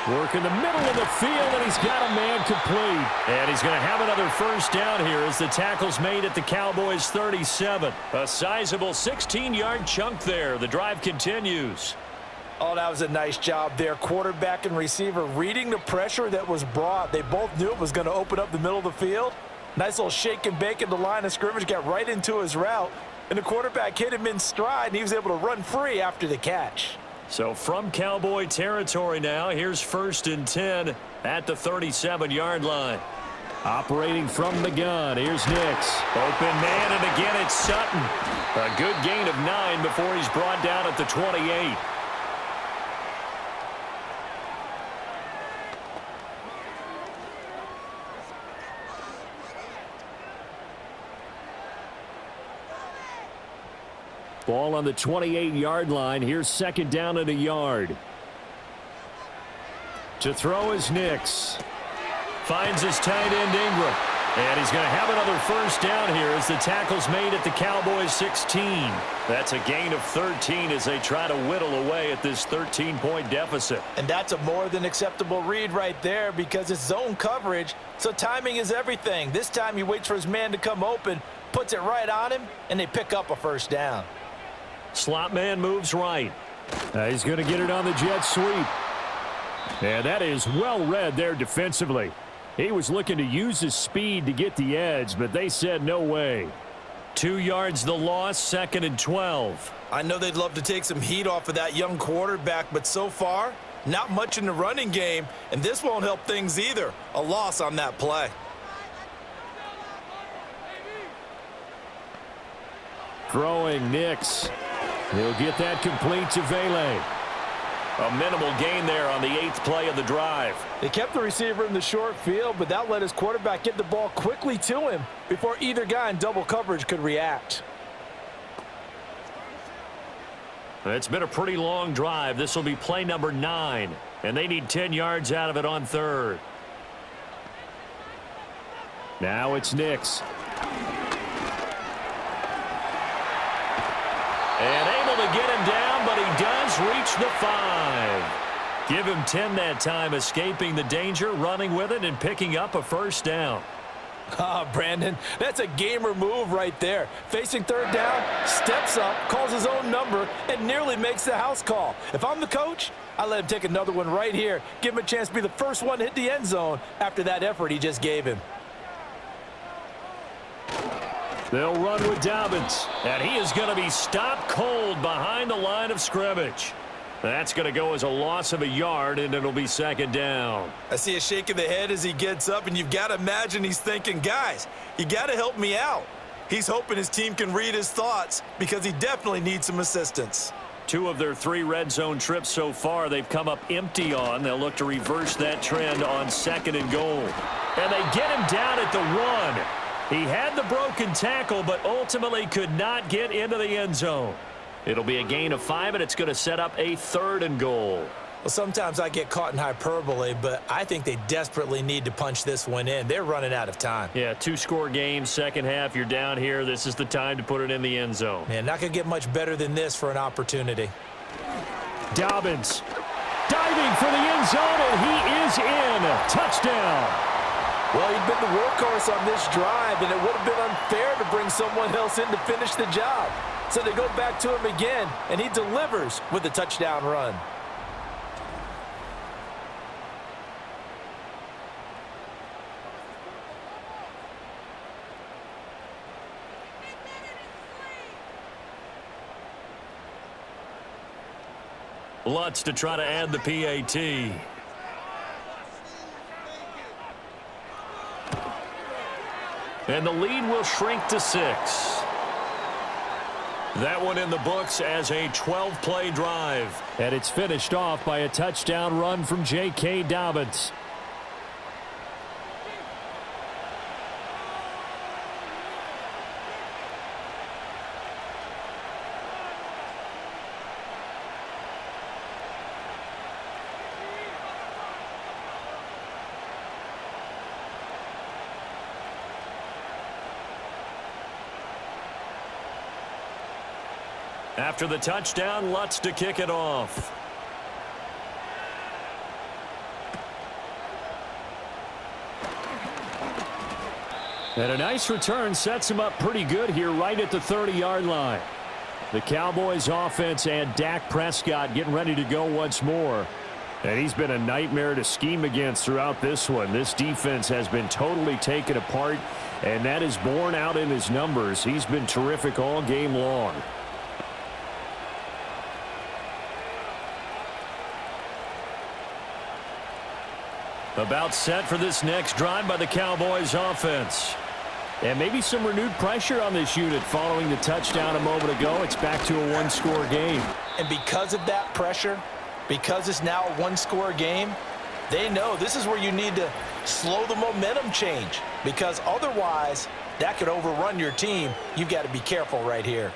Work in the middle of the field, and he's got a man complete. And he's going to have another first down here as the tackle's made at the Cowboys' 37. A sizable 16-yard chunk there. The drive continues. Oh, that was a nice job there. Quarterback and receiver reading the pressure that was brought. They both knew it was going to open up the middle of the field. Nice little shake and bake at the line of scrimmage, got right into his route, and the quarterback hit him in stride, and he was able to run free after the catch. So from Cowboy territory now, here's 1st and 10 at the 37-yard line. Operating from the gun, here's Nix. Open man, and again it's Sutton. A good gain of 9 before he's brought down at the 28. Ball on the 28-yard line. Here's 2nd down and a yard. To throw is Nix. Finds his tight end Ingram. And he's going to have another first down here as the tackle's made at the Cowboys' 16. That's a gain of 13 as they try to whittle away at this 13-point deficit. And that's a more than acceptable read right there because it's zone coverage, so timing is everything. This time he waits for his man to come open, puts it right on him, and they pick up a first down. Slot man moves right. He's going to get it on the jet sweep. And that is well read there defensively. He was looking to use his speed to get the edge, but they said no way. 2 yards the loss, 2nd and 12. I know they'd love to take some heat off of that young quarterback, but so far, not much in the running game, and this won't help things either. A loss on that play. Throwing Nix. He'll get that complete to Vele. A minimal gain there on the 8th play of the drive. They kept the receiver in the short field, but that let his quarterback get the ball quickly to him before either guy in double coverage could react. It's been a pretty long drive. This will be play number 9, and they need 10 yards out of it on 3rd. Now it's Nix. And able to get him down, but he does reach the 5. Give him 10 that time, escaping the danger, running with it, and picking up a first down. Brandon, that's a gamer move right there. Facing 3rd down, steps up, calls his own number, and nearly makes the house call. If I'm the coach, I let him take another one right here. Give him a chance to be the first one to hit the end zone after that effort he just gave him. They'll run with Dobbins, and he is going to be stopped cold behind the line of scrimmage. That's going to go as a loss of a yard, and it'll be 2nd down. I see a shake of the head as he gets up, and you've got to imagine he's thinking, guys, you got to help me out. He's hoping his team can read his thoughts because he definitely needs some assistance. 2 of their 3 red zone trips so far, they've come up empty on. They'll look to reverse that trend on 2nd and goal. And they get him down at the 1. He had the broken tackle, but ultimately could not get into the end zone. It'll be a gain of 5, and it's going to set up a 3rd and goal. Well, sometimes I get caught in hyperbole, but I think they desperately need to punch this one in. They're running out of time. Yeah, 2-score game, second half, you're down here. This is the time to put it in the end zone. Man, not going to get much better than this for an opportunity. Dobbins diving for the end zone, and he is in. Touchdown. Well, he'd been the workhorse on this drive, and it would have been unfair to bring someone else in to finish the job. So they go back to him again, and he delivers with a touchdown run. Lutz to try to add the PAT. And the lead will shrink to 6. That one in the books as a 12-play drive. And it's finished off by a touchdown run from J.K. Dobbins. After the touchdown, Lutz to kick it off. And a nice return sets him up pretty good here right at the 30-yard line. The Cowboys offense and Dak Prescott getting ready to go once more. And he's been a nightmare to scheme against throughout this one. This defense has been totally taken apart, and that is borne out in his numbers. He's been terrific all game long. About set for this next drive by the Cowboys offense. And maybe some renewed pressure on this unit following the touchdown a moment ago. It's back to a 1-score game. And because of that pressure, because it's now a 1-score game, they know this is where you need to slow the momentum change. Because otherwise, that could overrun your team. You've got to be careful right here.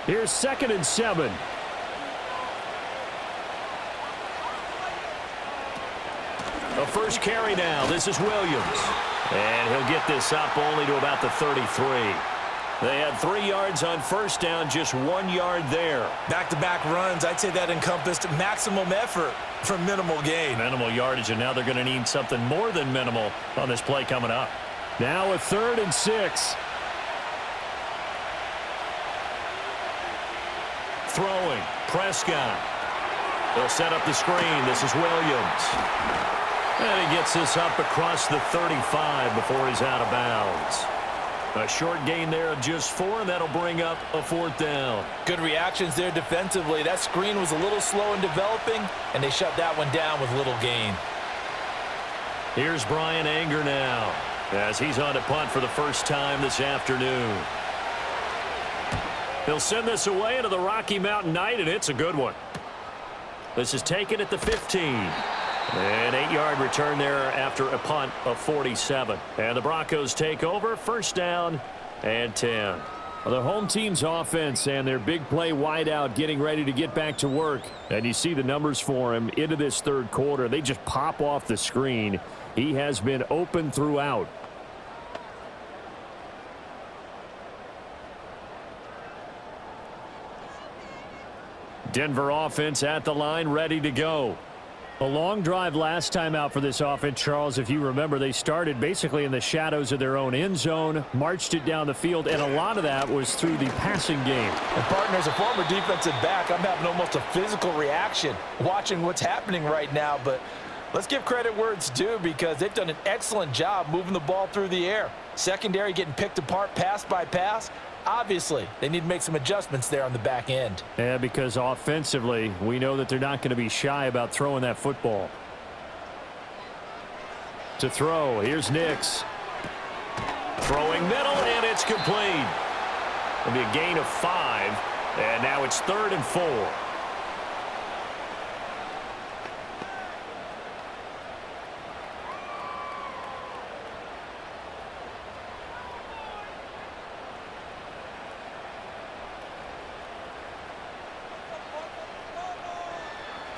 Here's 2nd and 7. The first carry now. This is Williams. And he'll get this up only to about the 33. They had 3 yards on first down, just 1 yard there. Back-to-back runs, I'd say that encompassed maximum effort for minimal gain. Minimal yardage, and now they're going to need something more than minimal on this play coming up. Now a 3rd and 6. Throwing, Prescott. They'll set up the screen. This is Williams. And he gets this up across the 35 before he's out of bounds. A short gain there of just 4, and that'll bring up a 4th down. Good reactions there defensively. That screen was a little slow in developing, and they shut that one down with little gain. Here's Brian Anger now, as he's on to punt for the first time this afternoon. He'll send this away into the Rocky Mountain Night, and it's a good one. This is taken at the 15. An 8-yard return there after a punt of 47. And the Broncos take over, 1st down and 10. The home team's offense and their big play wideout getting ready to get back to work. And you see the numbers for him into this 3rd quarter. They just pop off the screen. He has been open throughout. Denver offense at the line, ready to go. A long drive last time out for this offense, Charles. If you remember, they started basically in the shadows of their own end zone, marched it down the field, and a lot of that was through the passing game. And partner, as a former defensive back, I'm having almost a physical reaction watching what's happening right now, but Let's give credit where it's due because they've done an excellent job moving the ball through the air. Secondary getting picked apart pass by pass. Obviously, they need to make some adjustments there on the back end. Yeah, because offensively, we know that they're not going to be shy about throwing that football. To throw, here's Nix. Throwing middle, and it's complete. It'll be a gain of 5, and now it's 3rd and 4.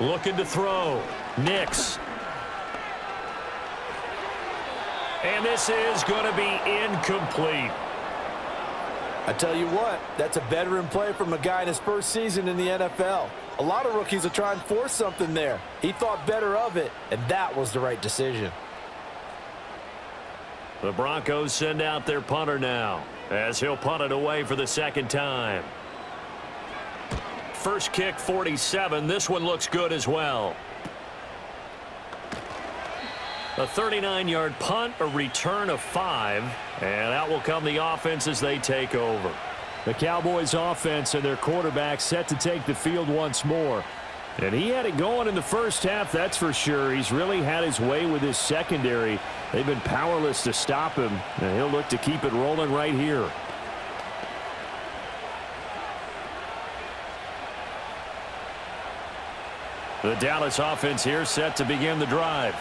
Looking to throw. Nix. And this is going to be incomplete. I tell you what, that's a veteran play from a guy in his first season in the NFL. A lot of rookies will try and force something there. He thought better of it, and that was the right decision. The Broncos send out their punter now, as he'll punt it away for the second time. First kick, 47. This one looks good as well. A 39-yard punt, a return of 5, and out will come the offense as they take over. The Cowboys offense and their quarterback set to take the field once more. And he had it going in the first half, that's for sure. He's really had his way with his secondary. They've been powerless to stop him, and he'll look to keep it rolling right here. The Dallas offense here set to begin the drive.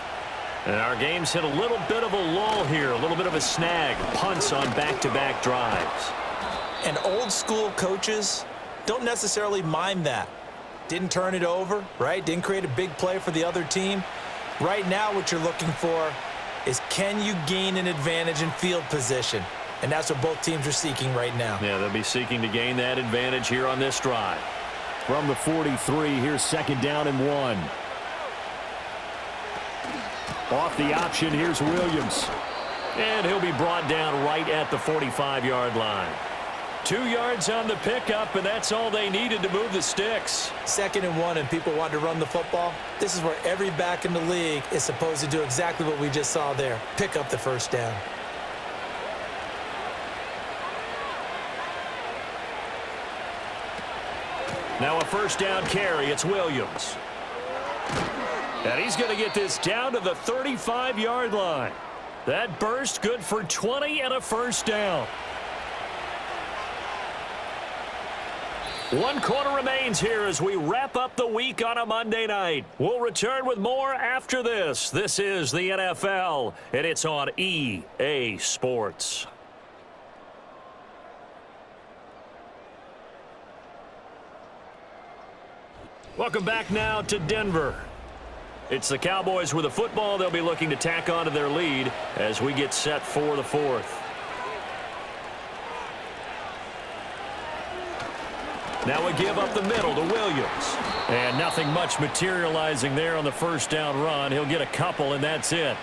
And our game's hit a little bit of a lull here, a little bit of a snag. Punts on back-to-back drives. And old-school coaches don't necessarily mind that. Didn't turn it over, right? Didn't create a big play for the other team. Right now what you're looking for is can you gain an advantage in field position? And that's what both teams are seeking right now. Yeah, they'll be seeking to gain that advantage here on this drive. From the 43, here's 2nd down and 1. Off the option, here's Williams. And he'll be brought down right at the 45-yard line. 2 yards on the pickup, and that's all they needed to move the sticks. 2nd and 1, and people want to run the football. This is where every back in the league is supposed to do exactly what we just saw there. Pick up the first down. Now a first down carry. It's Williams. And he's going to get this down to the 35-yard line. That burst good for 20 and a first down. 1 quarter remains here as we wrap up the week on a Monday night. We'll return with more after this. This is the NFL, and it's on EA Sports. Welcome back now to Denver. It's the Cowboys with the football. They'll be looking to tack on to their lead as we get set for the 4th. Now we give up the middle to Williams. And nothing much materializing there on the first down run. He'll get a couple, and that's it.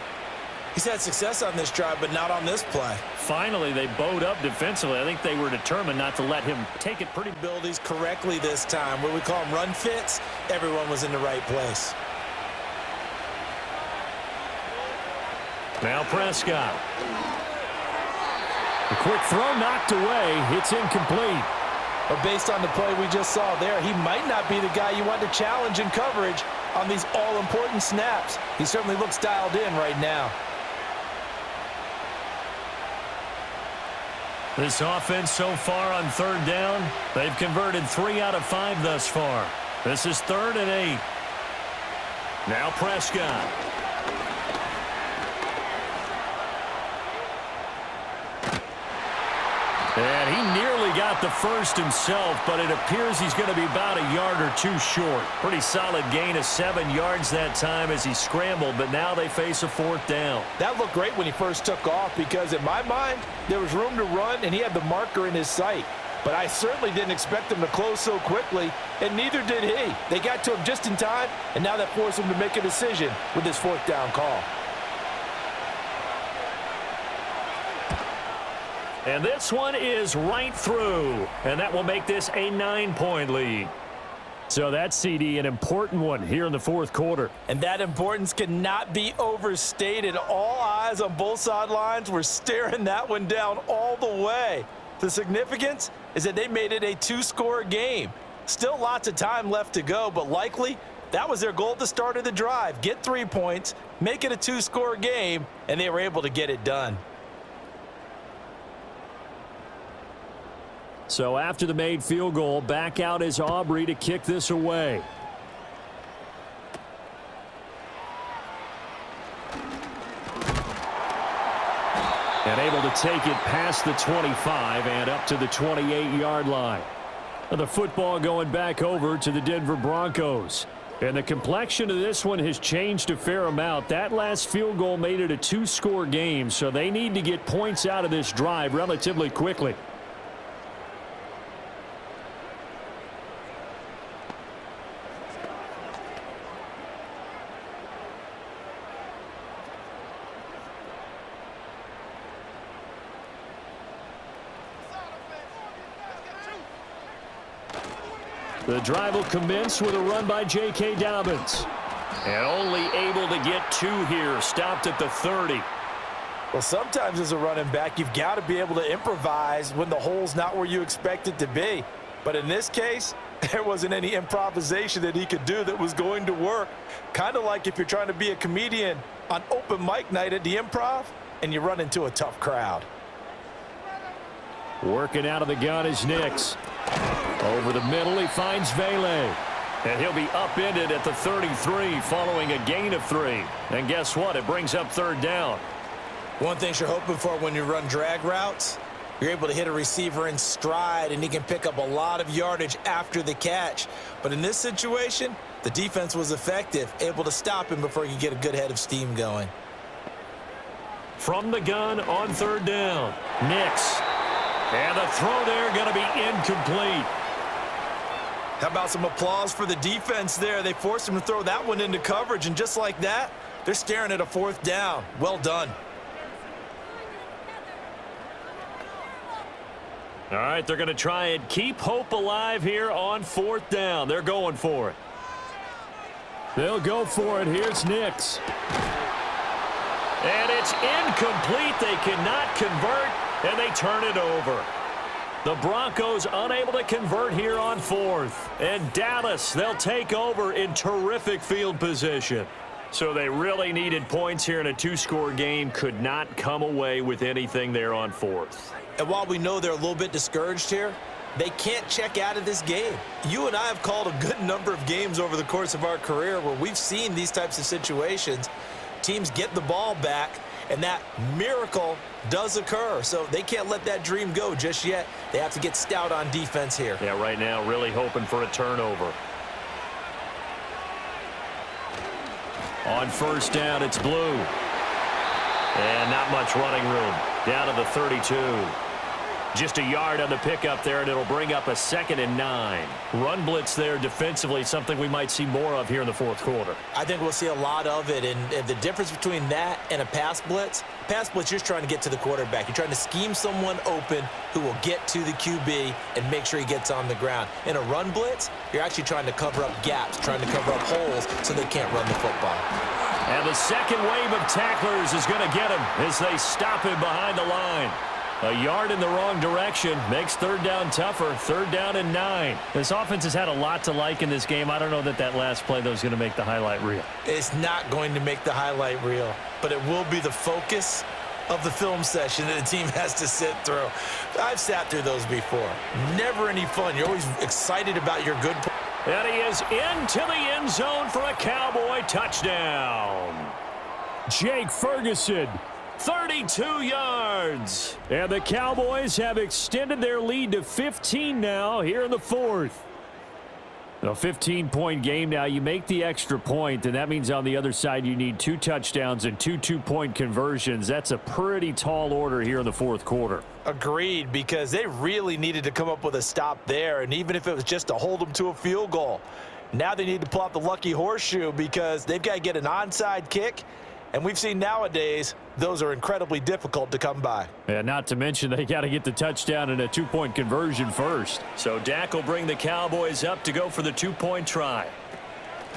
He's had success on this drive, but not on this play. Finally, they bowed up defensively. I think they were determined not to let him take it pretty. Abilities correctly this time. What we call them run fits, everyone was in the right place. Now Prescott. A quick throw knocked away. It's incomplete. But based on the play we just saw there, he might not be the guy you want to challenge in coverage on these all-important snaps. He certainly looks dialed in right now. This offense so far on 3rd down, they've converted 3 out of 5 thus far. This is 3rd and 8. Now Prescott. And he nearly got the first himself, but it appears he's going to be about a yard or 2 short. Pretty solid gain of 7 yards that time as he scrambled, but now they face a 4th down. That looked great when he first took off because, in my mind, there was room to run, and he had the marker in his sight. But I certainly didn't expect him to close so quickly, and neither did he. They got to him just in time, and now that forced him to make a decision with his 4th down call. And this one is right through, and that will make this a 9-point lead. So that's, CD, an important one here in the fourth quarter. And that importance cannot be overstated. All eyes on both sidelines were staring that one down all the way. The significance is that they made it a two-score game. Still lots of time left to go, but likely that was their goal at the start of the drive. Get 3 points, make it a two-score game, and they were able to get it done. So after the made field goal, back out is Aubrey to kick this away. And able to take it past the 25 and up to the 28-yard line. The football going back over to the Denver Broncos. And the complexion of this one has changed a fair amount. That last field goal made it a two-score game, so they need to get points out of this drive relatively quickly. The drive will commence with a run by J.K. Dobbins. And only able to get 2 here, stopped at the 30. Well, sometimes as a running back, you've got to be able to improvise when the hole's not where you expect it to be. But in this case, there wasn't any improvisation that he could do that was going to work. Kind of like if you're trying to be a comedian on open mic night at the Improv and you run into a tough crowd. Working out of the gun is Nix. Over the middle, he finds Vele. And he'll be upended at the 33 following a gain of 3. And guess what? It brings up third down. One thing you're hoping for when you run drag routes, you're able to hit a receiver in stride, and he can pick up a lot of yardage after the catch. But in this situation, the defense was effective, able to stop him before he could get a good head of steam going. From the gun on third down, Nix. And the throw there going to be incomplete. How about some applause for the defense there? They forced him to throw that one into coverage, and just like that, they're staring at a fourth down. Well done. All right, they're going to try and keep hope alive here on fourth down. They're going for it. They'll go for it. Here's Nix. And it's incomplete. They cannot convert, and they turn it over. The Broncos unable to convert here on fourth. And Dallas, they'll take over in terrific field position. So they really needed points here in a two-score game. Could not come away with anything there on fourth. And while we know they're a little bit discouraged here, they can't check out of this game. You and I have called a good number of games over the course of our career where we've seen these types of situations. Teams get the ball back, and that miracle does occur. So they can't let that dream go just yet. They have to get stout on defense here. Yeah, right now really hoping for a turnover. On first down, it's Blue. And not much running room. Down to the 32. Just a yard on the pickup there, and it'll bring up a 2nd and 9. Run blitz there defensively, something we might see more of here in the fourth quarter. I think we'll see a lot of it, and the difference between that and a pass blitz, you're just trying to get to the quarterback. You're trying to scheme someone open who will get to the QB and make sure he gets on the ground. In a run blitz, you're actually trying to cover up gaps, trying to cover up holes so they can't run the football. And the second wave of tacklers is going to get him as they stop him behind the line. A yard in the wrong direction makes third down tougher. 3rd down and 9. This offense has had a lot to like in this game. I don't know that last play, though, is going to make the highlight reel. It's not going to make the highlight reel, but it will be the focus of the film session that the team has to sit through. I've sat through those before. Never any fun. You're always excited about your good play. And he is into the end zone for a Cowboy touchdown. Jake Ferguson, 32 yards. And the Cowboys have extended their lead to 15 now here in the fourth. A 15-point game now. You make the extra point, and that means on the other side you need 2 touchdowns and 2 two-point conversions. That's a pretty tall order here in the fourth quarter. Agreed, because they really needed to come up with a stop there, and even if it was just to hold them to a field goal. Now they need to pull out the lucky horseshoe because they've got to get an onside kick And we've seen nowadays those are incredibly difficult to come by. And not to mention they got to get the touchdown and a two-point conversion first. So Dak will bring the Cowboys up to go for the two-point try.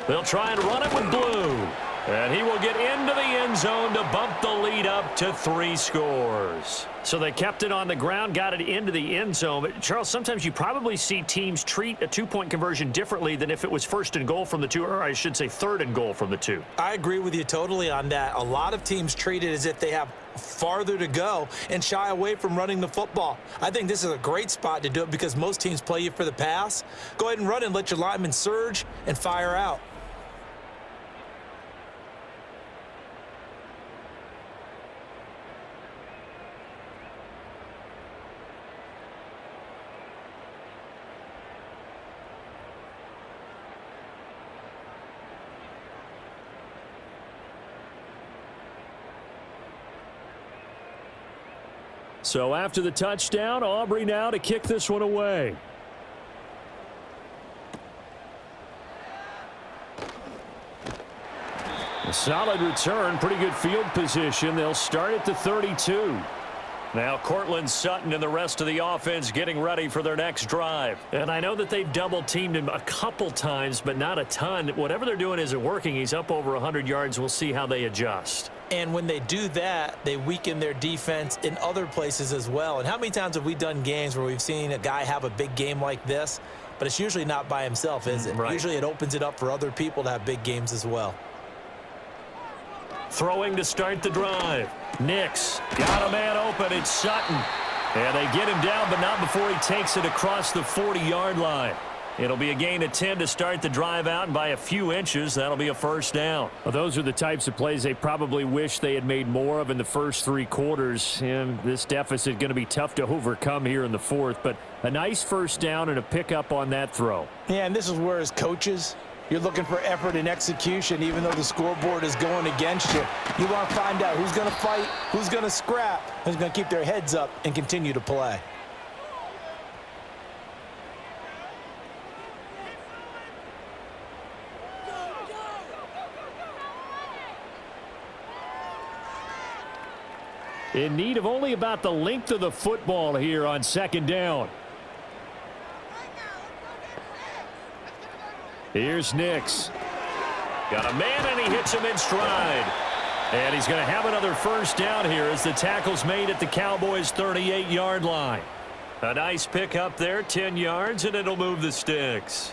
They'll try and run it with Blue. And he will get into the end zone to bump the lead up to 3 scores. So they kept it on the ground, got it into the end zone. But, Charles, sometimes you probably see teams treat a two-point conversion differently than if it was first and goal from the 2, or I should say third and goal from the 2. I agree with you totally on that. A lot of teams treat it as if they have farther to go and shy away from running the football. I think this is a great spot to do it because most teams play you for the pass. Go ahead and run and let your linemen surge and fire out. So after the touchdown, Aubrey now to kick this one away. A solid return, pretty good field position. They'll start at the 32. Now Cortland Sutton and the rest of the offense getting ready for their next drive. And I know that they've double-teamed him a couple times, but not a ton. Whatever they're doing isn't working. He's up over 100 yards. We'll see how they adjust. And when they do that, they weaken their defense in other places as well. And how many times have we done games where we've seen a guy have a big game like this, but it's usually not by himself, is it? Right. Usually it opens it up for other people to have big games as well. Throwing to start the drive. Nix got a man open. It's Sutton. And they get him down, but not before he takes it across the 40-yard line. It'll be a gain of 10 to start the drive out, and by a few inches, that'll be a first down. Well, those are the types of plays they probably wish they had made more of in the first 3 quarters. And this deficit going to be tough to overcome here in the 4th. But a nice first down and a pickup on that throw. Yeah, and this is where as coaches, you're looking for effort and execution, even though the scoreboard is going against you. You want to find out who's going to fight, who's going to scrap, who's going to keep their heads up and continue to play. In need of only about the length of the football here on second down. Here's Nix. Got a man, and he hits him in stride. And he's going to have another first down here as the tackle's made at the Cowboys' 38-yard line. A nice pick up there, 10 yards, and it'll move the sticks.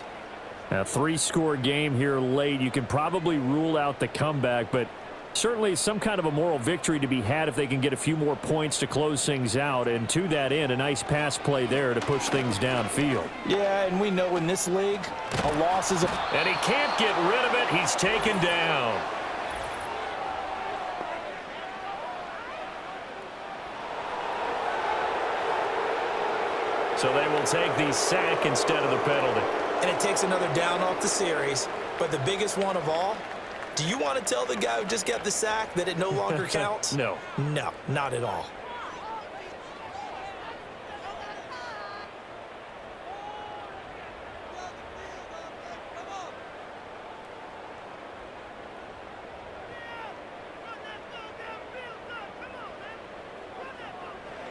A 3-score game here late. You can probably rule out the comeback, but certainly some kind of a moral victory to be had if they can get a few more points to close things out. And to that end, a nice pass play there to push things downfield. Yeah, and we know in this league, a loss is a... And he can't get rid of it. He's taken down. So they will take the sack instead of the penalty. And it takes another down off the series. But the biggest one of all, do you want to tell the guy who just got the sack that it no longer counts? No. No, not at all.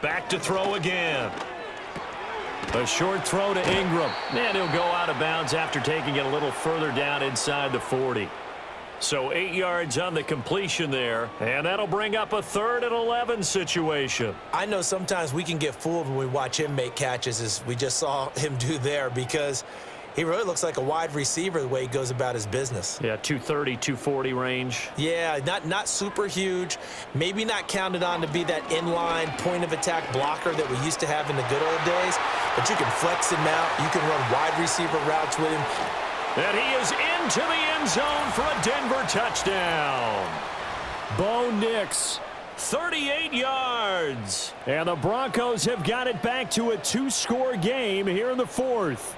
Back to throw again. A short throw to Ingram. And he'll go out of bounds after taking it a little further down inside the 40. So 8 yards on the completion there. And that'll bring up a 3rd and 11 situation. I know sometimes we can get fooled when we watch him make catches, as we just saw him do there, because he really looks like a wide receiver the way he goes about his business. Yeah, 230, 240 range. Yeah, not super huge. Maybe not counted on to be that inline point-of-attack blocker that we used to have in the good old days. But you can flex him out. You can run wide receiver routes with him. And he is into the end zone for a Denver touchdown. Bo Nix, 38 yards. And the Broncos have got it back to a 2-score game here in the 4th.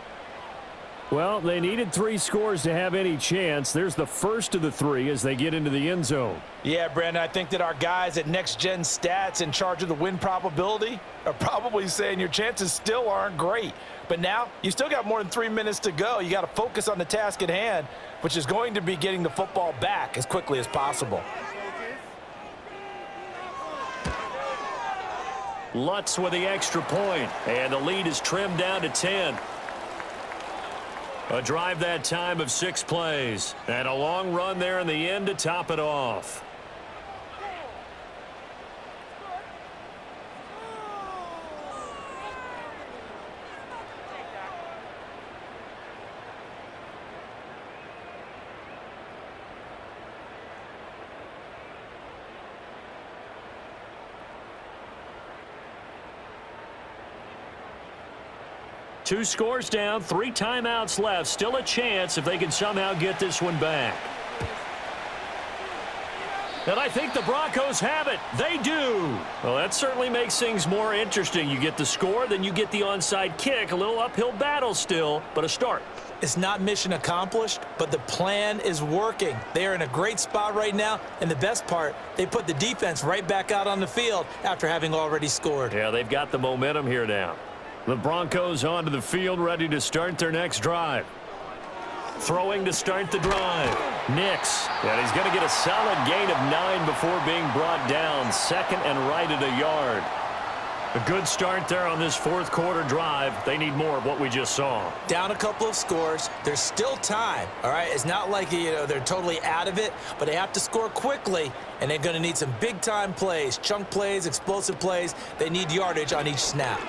Well, they needed 3 scores to have any chance. There's the first of the 3 as they get into the end zone. Yeah, Brandon, I think that our guys at Next Gen Stats in charge of the win probability are probably saying your chances still aren't great. But now you still got more than 3 minutes to go. You got to focus on the task at hand, which is going to be getting the football back as quickly as possible. Lutz with the extra point, and the lead is trimmed down to 10. A drive that time of 6 plays, and a long run there in the end to top it off. Two scores down, 3 timeouts left. Still a chance if they can somehow get this one back. And I think the Broncos have it. They do. Well, that certainly makes things more interesting. You get the score, then you get the onside kick. A little uphill battle still, but a start. It's not mission accomplished, but the plan is working. They are in a great spot right now, and the best part, they put the defense right back out on the field after having already scored. Yeah, they've got the momentum here now. The Broncos onto the field, ready to start their next drive. Throwing to start the drive. Nix. And he's going to get a solid gain of 9 before being brought down. Second and right at a yard. A good start there on this fourth quarter drive. They need more of what we just saw. Down a couple of scores. There's still time, all right? It's not like, they're totally out of it, but they have to score quickly, and they're going to need some big-time plays, chunk plays, explosive plays. They need yardage on each snap.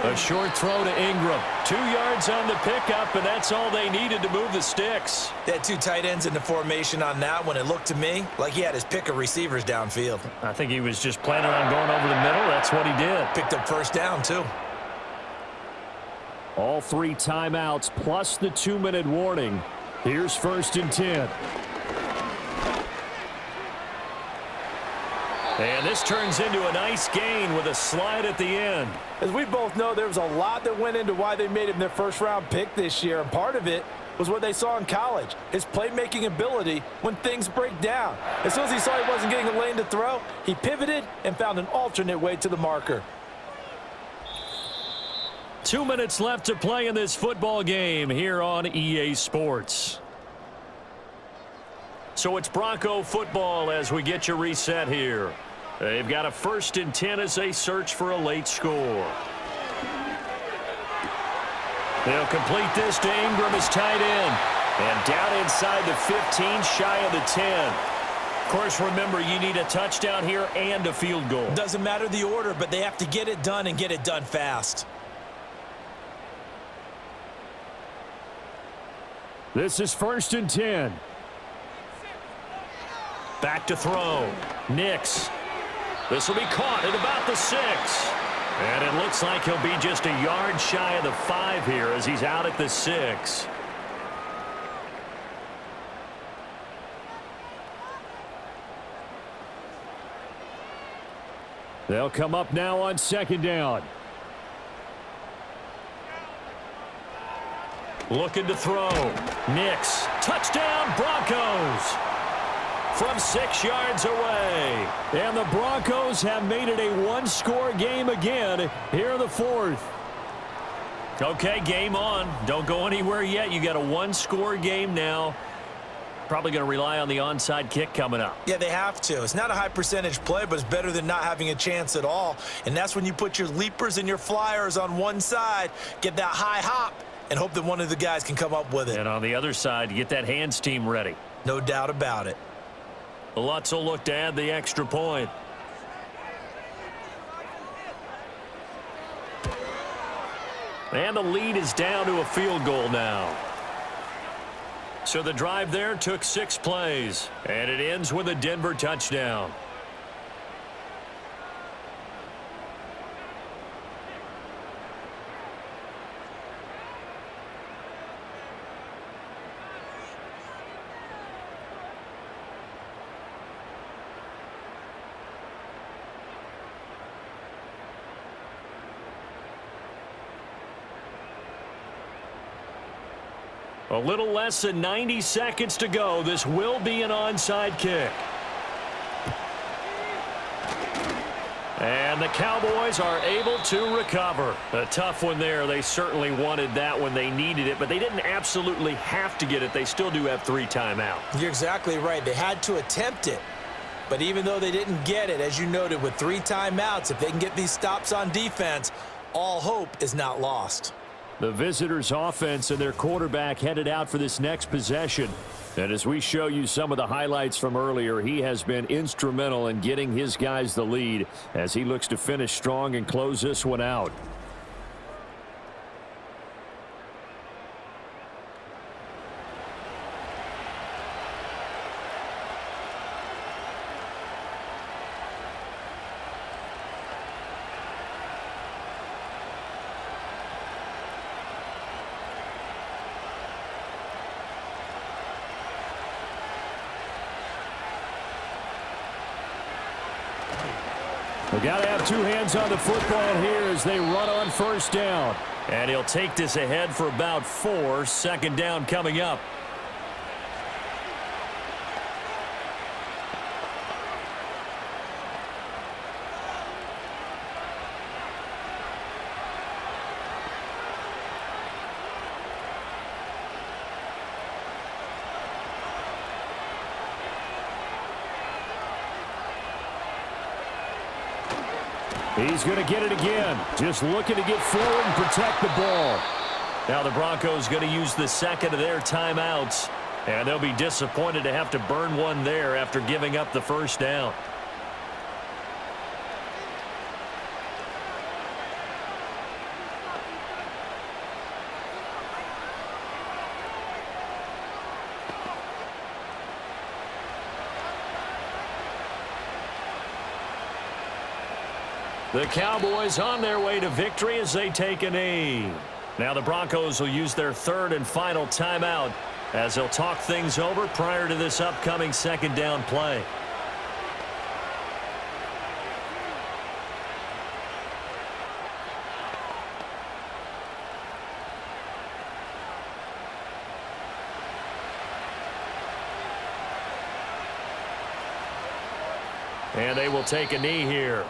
A short throw to Ingram. 2 yards on the pickup, and that's all they needed to move the sticks. They had 2 tight ends in the formation on that one. It looked to me like he had his pick of receivers downfield. I think he was just planning on going over the middle. That's what he did. Picked up first down, too. All 3 timeouts plus the 2-minute warning. Here's 1st and 10. And this turns into a nice gain with a slide at the end. As we both know, there was a lot that went into why they made him their first-round pick this year, and part of it was what they saw in college, his playmaking ability when things break down. As soon as he saw he wasn't getting a lane to throw, he pivoted and found an alternate way to the marker. 2 minutes left to play in this football game here on EA Sports. So it's Bronco football as we get you reset here. They've got a 1st and 10 as they search for a late score. They'll complete this to Ingram as tight end. And down inside the 15, shy of the 10. Of course, remember, you need a touchdown here and a field goal. Doesn't matter the order, but they have to get it done and get it done fast. This is 1st and 10. Back to throw. Nix. This will be caught at about the 6. And it looks like he'll be just a yard shy of the 5 here as he's out at the 6. They'll come up now on 2nd down. Looking to throw. Nix. Touchdown, Broncos. From 6 yards away. And the Broncos have made it a 1-score game again here in the 4th. Okay, game on. Don't go anywhere yet. You got a 1-score game now. Probably going to rely on the onside kick coming up. Yeah, they have to. It's not a high percentage play, but it's better than not having a chance at all. And that's when you put your leapers and your flyers on one side, get that high hop, and hope that one of the guys can come up with it. And on the other side, get that hands team ready. No doubt about it. Lutz will look to add the extra point. And the lead is down to a field goal now. So the drive there took 6 plays, and it ends with a Denver touchdown. A little less than 90 seconds to go. This will be an onside kick. And the Cowboys are able to recover. A tough one there. They certainly wanted that when they needed it, but they didn't absolutely have to get it. They still do have 3 timeouts. You're exactly right. They had to attempt it. But even though they didn't get it, as you noted, with 3 timeouts, if they can get these stops on defense, all hope is not lost. The visitors' offense and their quarterback headed out for this next possession. And as we show you some of the highlights from earlier, he has been instrumental in getting his guys the lead as he looks to finish strong and close this one out. They got to have 2 hands on the football here as they run on first down. And he'll take this ahead for about 4. Second down coming up. He's going to get it again. Just looking to get forward and protect the ball. Now the Broncos going to use the second of their timeouts. And they'll be disappointed to have to burn one there after giving up the first down. The Cowboys on their way to victory as they take a knee. Now the Broncos will use their 3rd and final timeout as they'll talk things over prior to this upcoming second down play. And they will take a knee here.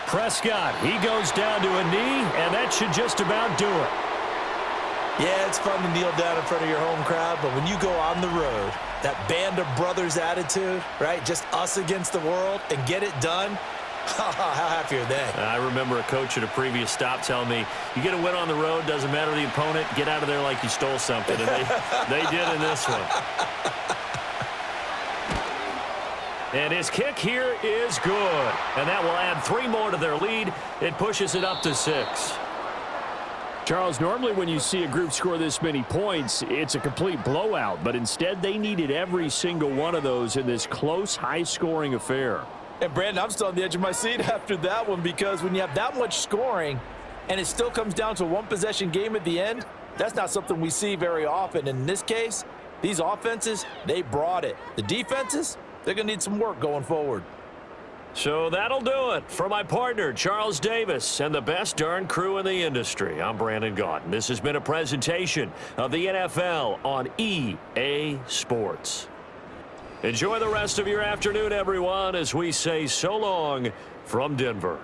Prescott, he goes down to a knee, and that should just about do it. Yeah, it's fun to kneel down in front of your home crowd, but when you go on the road, that band of brothers attitude, right, just us against the world, and get it done, how happy are they? I remember a coach at a previous stop telling me, you get a win on the road, doesn't matter the opponent, get out of there like you stole something, and they did in this one. And his kick here is good. And that will add 3 more to their lead. It pushes it up to 6. Charles, normally when you see a group score this many points, it's a complete blowout. But instead, they needed every single one of those in this close, high-scoring affair. And, Brandon, I'm still on the edge of my seat after that one because when you have that much scoring and it still comes down to a one-possession game at the end, that's not something we see very often. In this case, these offenses, they brought it. The defenses, they're going to need some work going forward. So that'll do it for my partner, Charles Davis, and the best darn crew in the industry. I'm Brandon Gaudin. This has been a presentation of the NFL on EA Sports. Enjoy the rest of your afternoon, everyone, as we say so long from Denver.